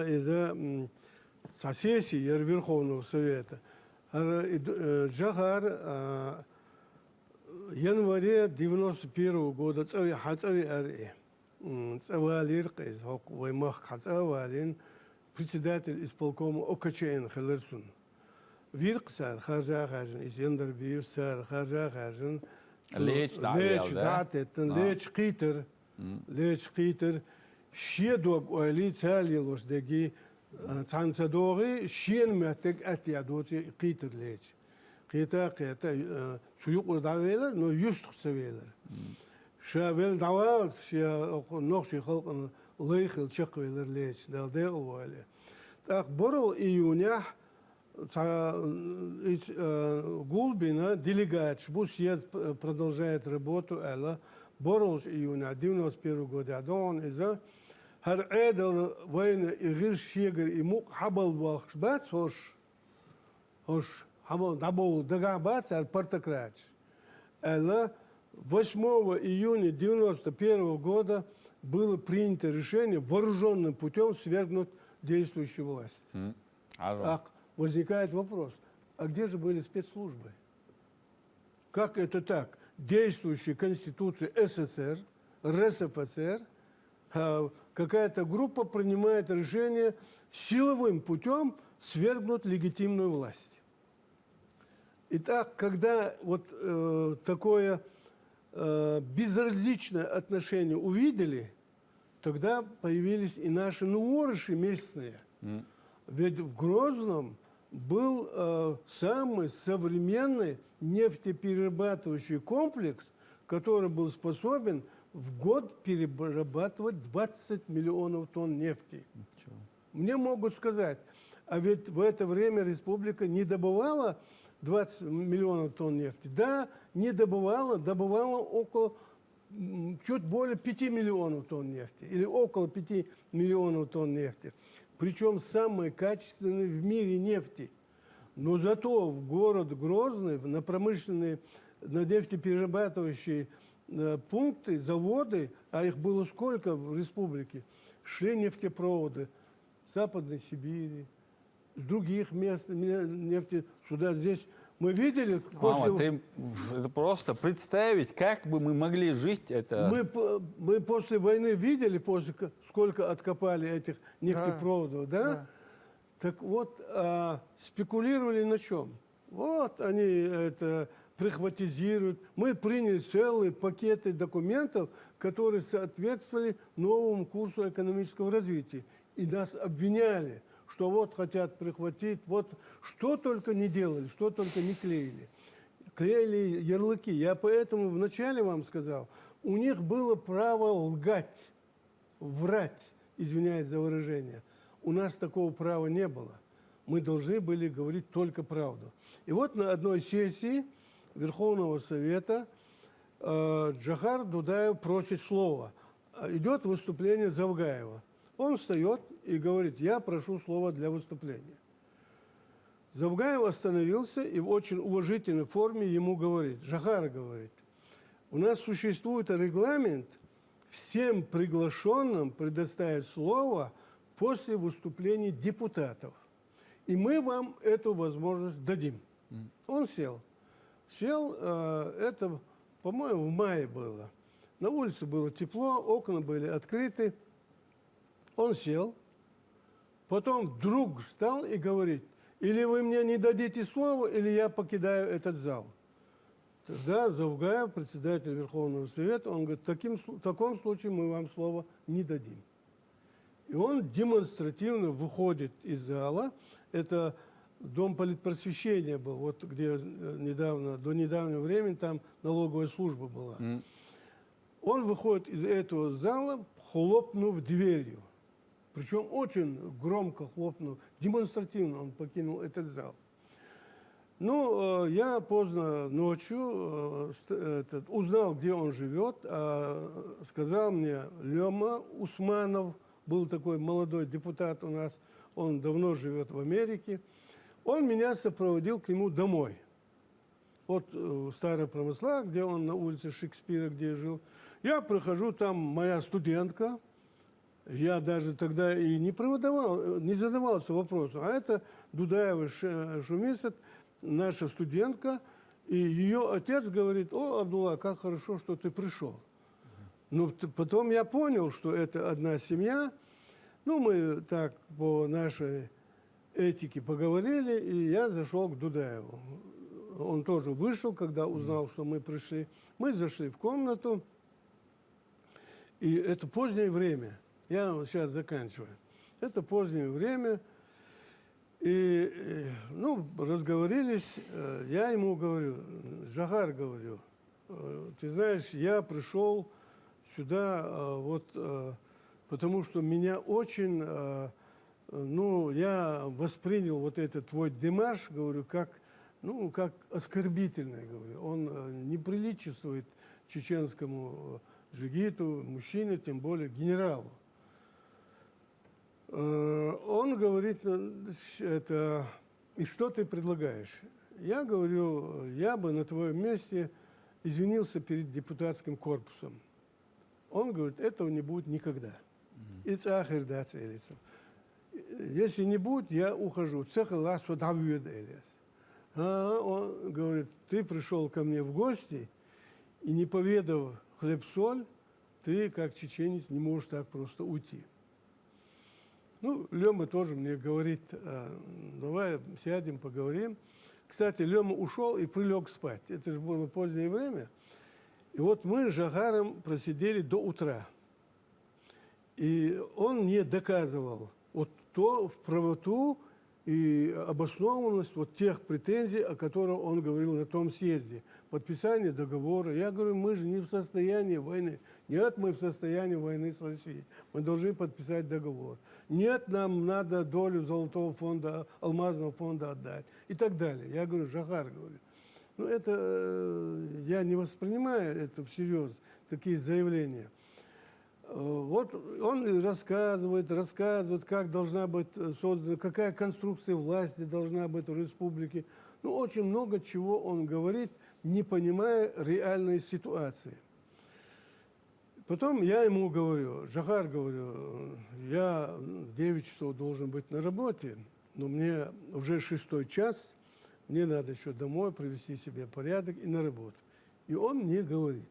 из сессии Верховного Совета. Жахар январе 91 года Хацави Ари, Цавалир Кайз, Ваймах Хацавалин, председатель исполкома ОКЧН Хелерсун. Вирксар, Хажа Хажин, из Яндербиев, Сар, Хажа Хажин, Леч Датетен, Леч Китер, Шедок Уайли Цалилос, Деги, Цансадори, Шен Матек Атиадоти, Китер Леч. Кита, Суюк Давелер, но Юстх Савелер. Шавел Давал, Нохши Халкан, Лейхел Чеквелер Леч, Далдел Уайли. Так, Борол июня, Гулбина, делегат, съезд продолжает работу, Элла, Боролж июня 91 года, он из-за هر عادل وين غير شيجر يموق حبل وخشبات هوش حبل دبول دقع بات البرتكراتش. Элла 8 июня 91 года было принято решение вооруженным путем свергнуть действующую власть. Так, возникает вопрос, а где же были спецслужбы? Как это так? Действующая Конституция СССР, РСФСР, какая-то группа принимает решение силовым путем свергнуть легитимную власть. Итак, когда вот такое безразличное отношение увидели, тогда появились и наши нуворыши местные. Ведь в Грозном был самый современный нефтеперерабатывающий комплекс, который был способен в год перерабатывать 20 миллионов тонн нефти. Мне могут сказать, а ведь в это время республика не добывала 20 миллионов тонн нефти. Да, не добывала, добывала около, чуть более 5 миллионов тонн нефти, или около 5 миллионов тонн нефти. Причем самой качественной в мире нефти. Но зато в город Грозный, на промышленные, на нефтеперерабатывающие пункты, заводы, а их было сколько в республике, шли нефтепроводы с Западной Сибири, с других мест нефти сюда. Здесь мы видели... Мама, ты просто представить, как бы мы могли жить это... Мы после войны видели, сколько откопали этих нефтепроводов, да? Так вот, спекулировали на чем? Вот они это прихватизируют. Мы приняли целые пакеты документов, которые соответствовали новому курсу экономического развития. И нас обвиняли, что вот хотят прихватить, вот что только не делали, что только не клеили. Клеили ярлыки. Я поэтому вначале вам сказал, у них было право лгать, врать, извиняюсь за выражение. У нас такого права не было. Мы должны были говорить только правду. И вот на одной сессии Верховного Совета Джахар Дудаев просит слова. Идет выступление Завгаева. Он встает и говорит, я прошу слова для выступления. Завгаев остановился и в очень уважительной форме ему говорит, Джахар говорит, у нас существует регламент всем приглашенным предоставить слово после выступлений депутатов. И мы вам эту возможность дадим. Он сел. Это, по-моему, в мае было. На улице было тепло, окна были открыты. Он сел, потом вдруг встал и говорит: или вы мне не дадите слова, или я покидаю этот зал. Тогда Завгаев, председатель Верховного Совета, он говорит: в таком случае мы вам слова не дадим. И он демонстративно выходит из зала. Это дом политпросвещения был, вот где недавно, до недавнего времени там налоговая служба была. Он выходит из этого зала, хлопнув дверью. Причем очень громко хлопнув, демонстративно он покинул этот зал. Ну, я поздно ночью узнал, где он живет. Сказал мне Лема Усманов, был такой молодой депутат у нас, он давно живет в Америке. Он меня сопроводил к нему домой. Вот старая промысла, где он на улице Шекспира, где я жил. Я прохожу, там моя студентка. Я даже тогда и не задавался вопросом. А это Дудаева Шумисат, наша студентка. И ее отец говорит: о, Абдулла, как хорошо, что ты пришел. Ну, потом я понял, что это одна семья. Ну, мы так по нашей этике поговорили, и я зашел к Дудаеву. Он тоже вышел, когда узнал, что мы пришли. Мы зашли в комнату, и это позднее время. Я вот сейчас заканчиваю. Это позднее время. И, ну, разговорились. Я ему говорю: Жагар, говорю, ты знаешь, я пришел сюда потому что меня очень, ну, я воспринял вот этот твой демарш, говорю, как оскорбительный, говорю. Он не приличествует чеченскому джигиту, мужчине, тем более генералу. Он говорит: и что ты предлагаешь? Я говорю: я бы на твоем месте извинился перед депутатским корпусом. Он говорит: этого не будет никогда. Если не будет, я ухожу. Он говорит: ты пришел ко мне в гости, и не поведав хлеб-соль, ты, как чеченец, не можешь так просто уйти. Ну, Лема тоже мне говорит: давай сядем, поговорим. Кстати, Лема ушел и прилег спать. Это же было позднее время. И вот мы с Жагаром просидели до утра. И он мне доказывал вот то в правоту и обоснованность вот тех претензий, о которых он говорил на том съезде. Подписание договора. Я говорю: мы же не в состоянии войны. Нет, мы в состоянии войны с Россией. Мы должны подписать договор. Нет, нам надо долю золотого фонда, алмазного фонда отдать. И так далее. Я говорю: Жагар, говорю, ну это я не воспринимаю это всерьез, такие заявления. Вот он рассказывает, как должна быть создана, какая конструкция власти должна быть в республике. Ну, очень много чего он говорит, не понимая реальной ситуации. Потом я ему говорю: Жагар, говорю, я в 9 часов должен быть на работе, но мне уже 6-й час, мне надо еще домой привести себе порядок и на работу. И он мне говорит: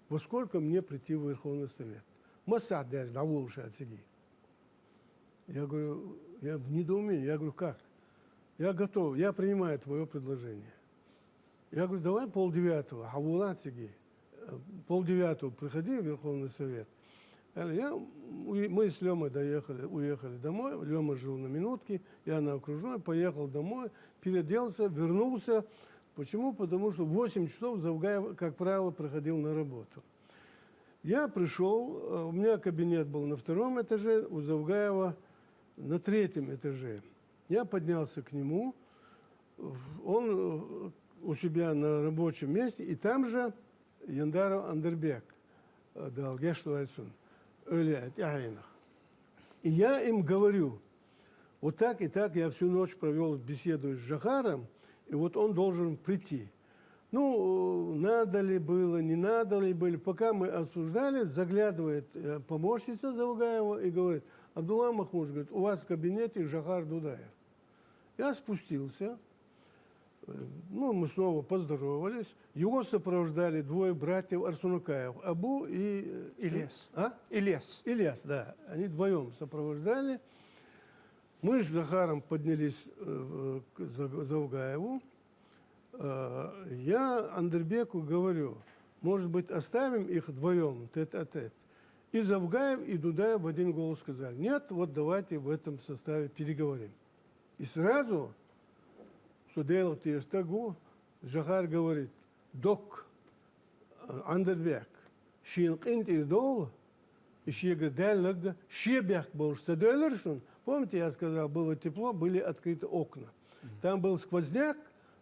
во сколько мне прийти в Верховный Совет? Масад даже доволший от сиги. Я говорю, я в недоумении. Я говорю: как? Я готов, я принимаю твое предложение. Я говорю: давай 8:30, хавулат сиги. 8:30 приходи в Верховный Совет. Мы с Лемой уехали домой. Лема жил на минутке, я на окружной, поехал домой, переоделся, вернулся. Почему? Потому что в 8 часов Завгаев, как правило, приходил на работу. Я пришел, у меня кабинет был на 2-м этаже, у Завгаева на 3-м этаже. Я поднялся к нему, он у себя на рабочем месте, и там же Яндаров Андербек дал Гештуальцун. И я им говорю: вот так и так я всю ночь провел беседу с Жагаром, и вот он должен прийти. Ну, надо ли было, не надо ли было. Пока мы обсуждали, заглядывает помощница Завгаева и говорит: Абдулла Махмудович, говорит, у вас в кабинете Жагар Дудаев. Я спустился, Ну, мы снова поздоровались. Его сопровождали двое братьев Арсунукаев, Абу и... Ильяс. А? Ильяс. Ильяс, да. Они вдвоем сопровождали. Мы с Захаром поднялись к Завгаеву. Я Андербеку говорю, может быть, оставим их вдвоем, тет-а-тет. И Завгаев, и Дудаев в один голос сказали, нет, вот давайте в этом составе переговорим. И сразу, что делать есть тагу, Захар говорит, док, Андербек, шинкинт ирдол, и щегадалага, щебяк был садэлэршин. Помните, я сказал, было тепло, были открыты окна. Там был сквозняк,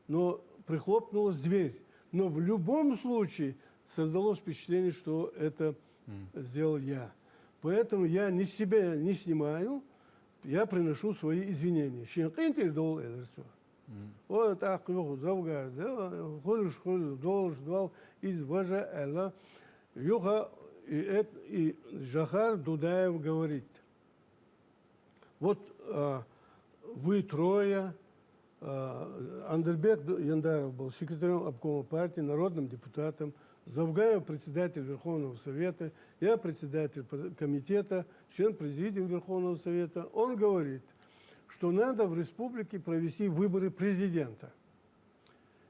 но прихлопнулась дверь. Но в любом случае создалось впечатление, что это сделал я. Поэтому я ни себя не снимаю, я приношу свои извинения. Вот так, из Важа Юха и Захар Дудаев говорит, вот вы трое, Андербек Яндаров был секретарем обкома партии, народным депутатом, Завгаев председатель Верховного Совета, я председатель комитета, член президиума Верховного Совета. Он говорит, что надо в республике провести выборы президента.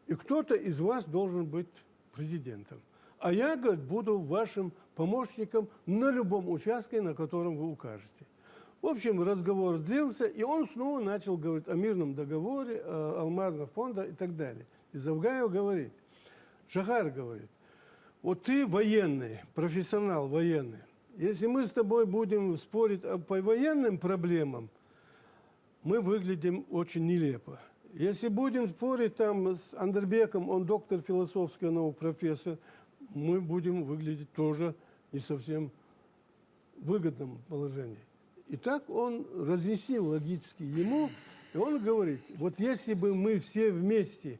И кто-то из вас должен быть президентом. А я, говорит, буду вашим помощником на любом участке, на котором вы укажете. В общем, разговор длился, и он снова начал говорить о мирном договоре, о алмазных фондах и так далее. И Завгаев говорит, Захар говорит, вот ты военный, профессионал военный. Если мы с тобой будем спорить по военным проблемам, мы выглядим очень нелепо. Если будем спорить там с Андербеком, он доктор философских наук, профессор, мы будем выглядеть тоже не совсем выгодном положении. И так он разъяснил логически ему, и он говорит, вот если бы мы все вместе,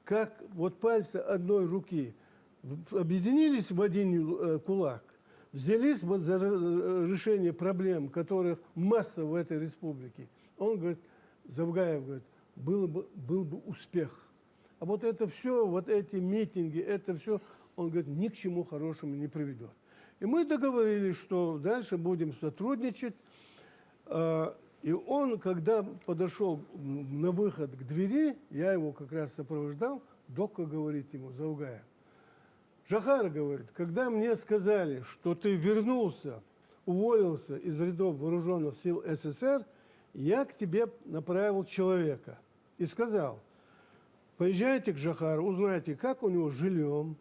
как вот пальцы одной руки, объединились в один кулак, взялись бы за решение проблем, которых масса в этой республике, он говорит, Завгаев говорит, был бы успех. А вот это все, вот эти митинги, это все, он говорит, ни к чему хорошему не приведет. И мы договорились, что дальше будем сотрудничать. И он, когда подошел на выход к двери, я его как раз сопровождал, Докка говорит ему, Завгаев, Захар говорит, когда мне сказали, что ты вернулся, уволился из рядов вооруженных сил СССР, я к тебе направил человека и сказал, поезжайте к Захару, узнайте, как у него с жильем,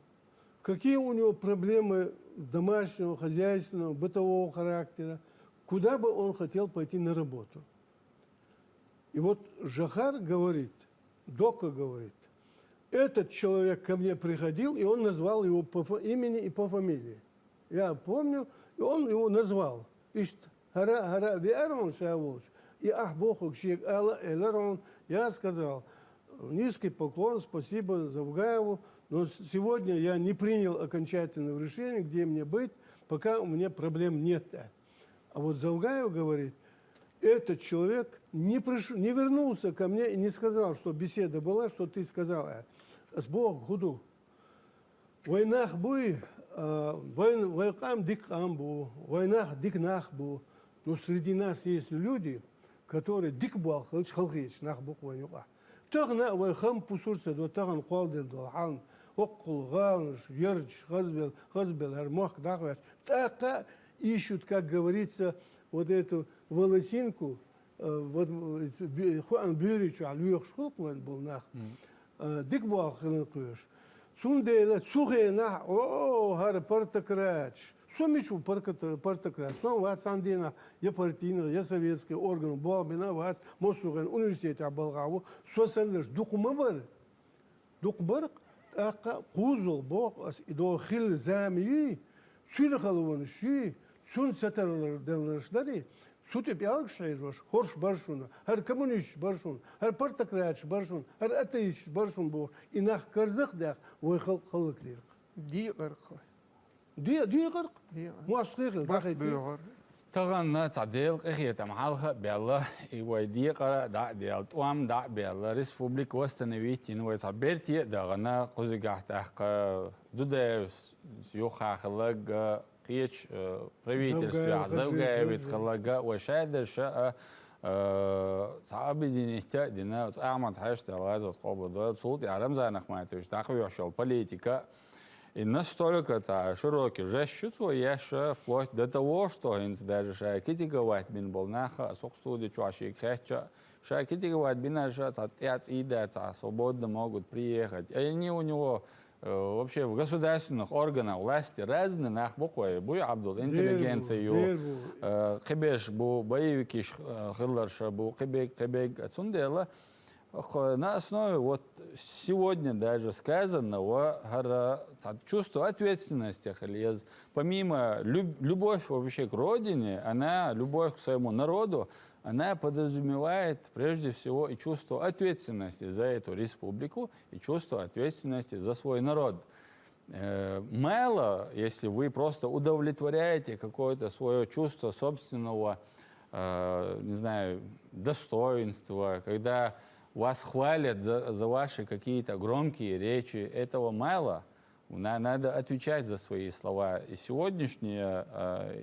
какие у него проблемы домашнего, хозяйственного, бытового характера, куда бы он хотел пойти на работу. И вот Захар говорит, Докка говорит, этот человек ко мне приходил, и он назвал его по имени и по фамилии. Я помню, и он его назвал. И я сказал, низкий поклон, спасибо Завгаеву, но сегодня я не принял окончательного решения, где мне быть, пока у меня проблем нет. А вот Завгаев говорит, этот человек не вернулся ко мне и не сказал, что беседа была, что ты сказал. С Богом худу. Войнах буй, войнам дик амбу, войнах дик нахбу. Но среди нас есть люди, которые дик буах, халхич, нахбук войнука. Тагна войхам пусурса, до таган квалдел, до хан, оккул, галнш, ярдж, хазбел, армах, дахваш. Так ищут, как говорится, вот эту волосинку, вот хуан бюричу, алюх шхук был нах. Дик буах хилынкуеш. Цундейла, цухейна, о, хар партакрач. Сомичу партакрач. Сом ват сандина, я партийный, я советский орган, балбина ват, мосуген, университет абалгаву, сосанлеш, духумабар. Духбар, ака, кузул, бог, до хил замии, сюлхалванши, сун сатарлардари. Сутеп ялгшайжош, хорш баршуна, хар коммунист баршун, хар партакрач баршун, хар атеист баршун бо, и нах карзах дах, войхал халыклирк. Ди гырқы. Ди гырк? Ди. Муасқиқл, Бақ бүйғыр. طبعا تعديل قخية محلها بالله يودي قرا دا ديال توام دا بالله ريسبوبليك وستنويت إنه تعبيرتي دا غنا قزق تحق دودا سيوخا خلق قيش правительство زوجة بيتخلق وشاد شاء صعب دي نهتا دينا أعمد حاجة الغاز وتقوب ده صوت يعلم زي نخمات وش تقوي وشو политика. И настолько широкий жест я вплоть до того, что даже шакитиговать бин болнаха, сокстуди чаши креча, шакитиговать бин отец и свободно могут приехать. И они у него вообще в государственных органах власти разные нахбукой, буй Абдул, интеллигенцию, кибеш бу боевики хилларша бу кибек отсюндела. На основе вот сегодня даже сказанного чувство ответственности, помимо любовь вообще к родине, любовь к своему народу, она подразумевает прежде всего и чувство ответственности за эту республику, и чувство ответственности за свой народ. Мало, если вы просто удовлетворяете какое-то свое чувство собственного, не знаю, достоинства, когда вас хвалят за ваши какие-то громкие речи, этого мало. Надо отвечать за свои слова. И сегодняшние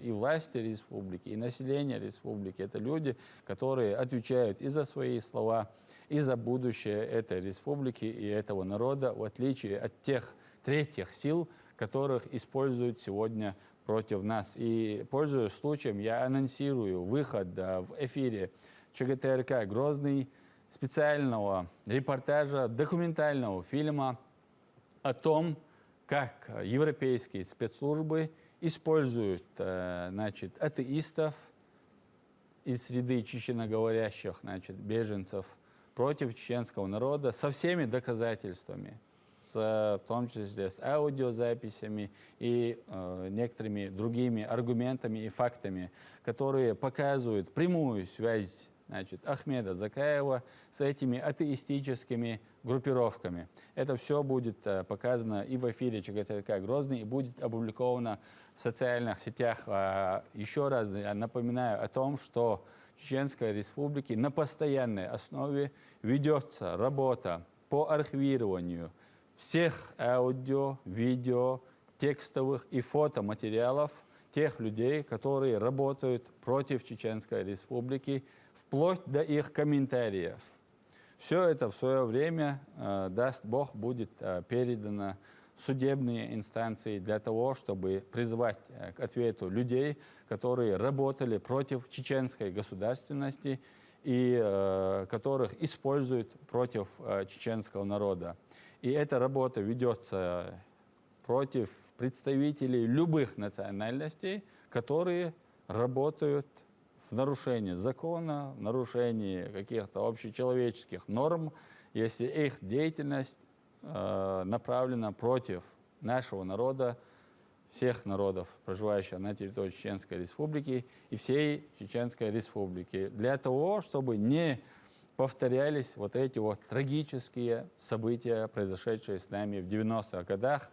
и власти республики, и население республики — это люди, которые отвечают и за свои слова, и за будущее этой республики и этого народа, в отличие от тех третьих сил, которых используют сегодня против нас. И, пользуясь случаем, я анонсирую выход в эфире ЧГТРК «Грозный» специального репортажа, документального фильма о том, как европейские спецслужбы используют атеистов из среды чеченоговорящих беженцев против чеченского народа со всеми доказательствами, в том числе с аудиозаписями и некоторыми другими аргументами и фактами, которые показывают прямую связь Ахмеда Закаева с этими атеистическими группировками. Это все будет показано и в эфире ЧГТРК «Грозный», и будет опубликовано в социальных сетях. Еще раз я напоминаю о том, что в Чеченской Республике на постоянной основе ведется работа по архивированию всех аудио, видео, текстовых и фотоматериалов тех людей, которые работают против Чеченской Республики, вплоть до их комментариев. Все это в свое время, даст Бог, будет передано в судебные инстанции для того, чтобы призвать к ответу людей, которые работали против чеченской государственности и которых используют против чеченского народа. И эта работа ведется против представителей любых национальностей, которые работают в нарушении закона, в нарушении каких-то общечеловеческих норм, если их деятельность направлена против нашего народа, всех народов, проживающих на территории Чеченской Республики и всей Чеченской Республики, для того, чтобы не повторялись вот эти вот трагические события, произошедшие с нами в 90-х годах.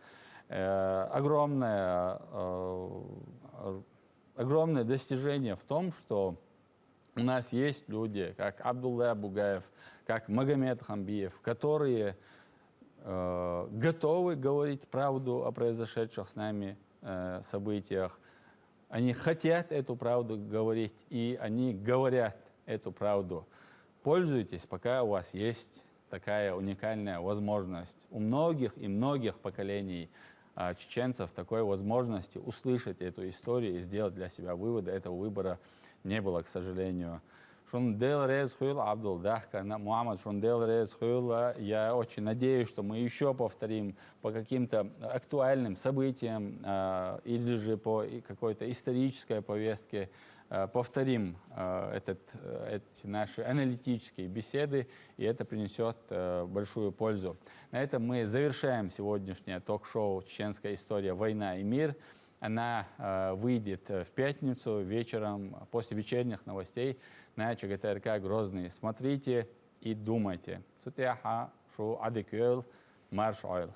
Огромное достижение в том, что у нас есть люди, как Абдулла Бугаев, как Магомед Хамбиев, которые готовы говорить правду о произошедших с нами событиях. Они хотят эту правду говорить, и они говорят эту правду. Пользуйтесь, пока у вас есть такая уникальная возможность. У многих и многих поколений чеченцев такой возможности услышать эту историю и сделать для себя выводы. Этого выбора не было, к сожалению. Абдул Дахка, Мухаммад я очень надеюсь, что мы еще повторим по каким-то актуальным событиям или же по какой-то исторической повестке, повторим эти наши аналитические беседы, и это принесет большую пользу. На этом мы завершаем сегодняшнее ток-шоу «Чеченская история. Война и мир». Она выйдет в пятницу вечером после вечерних новостей на ЧГТРК «Грозный». Смотрите и думайте. Сутяха шу адекюэл марш ойл.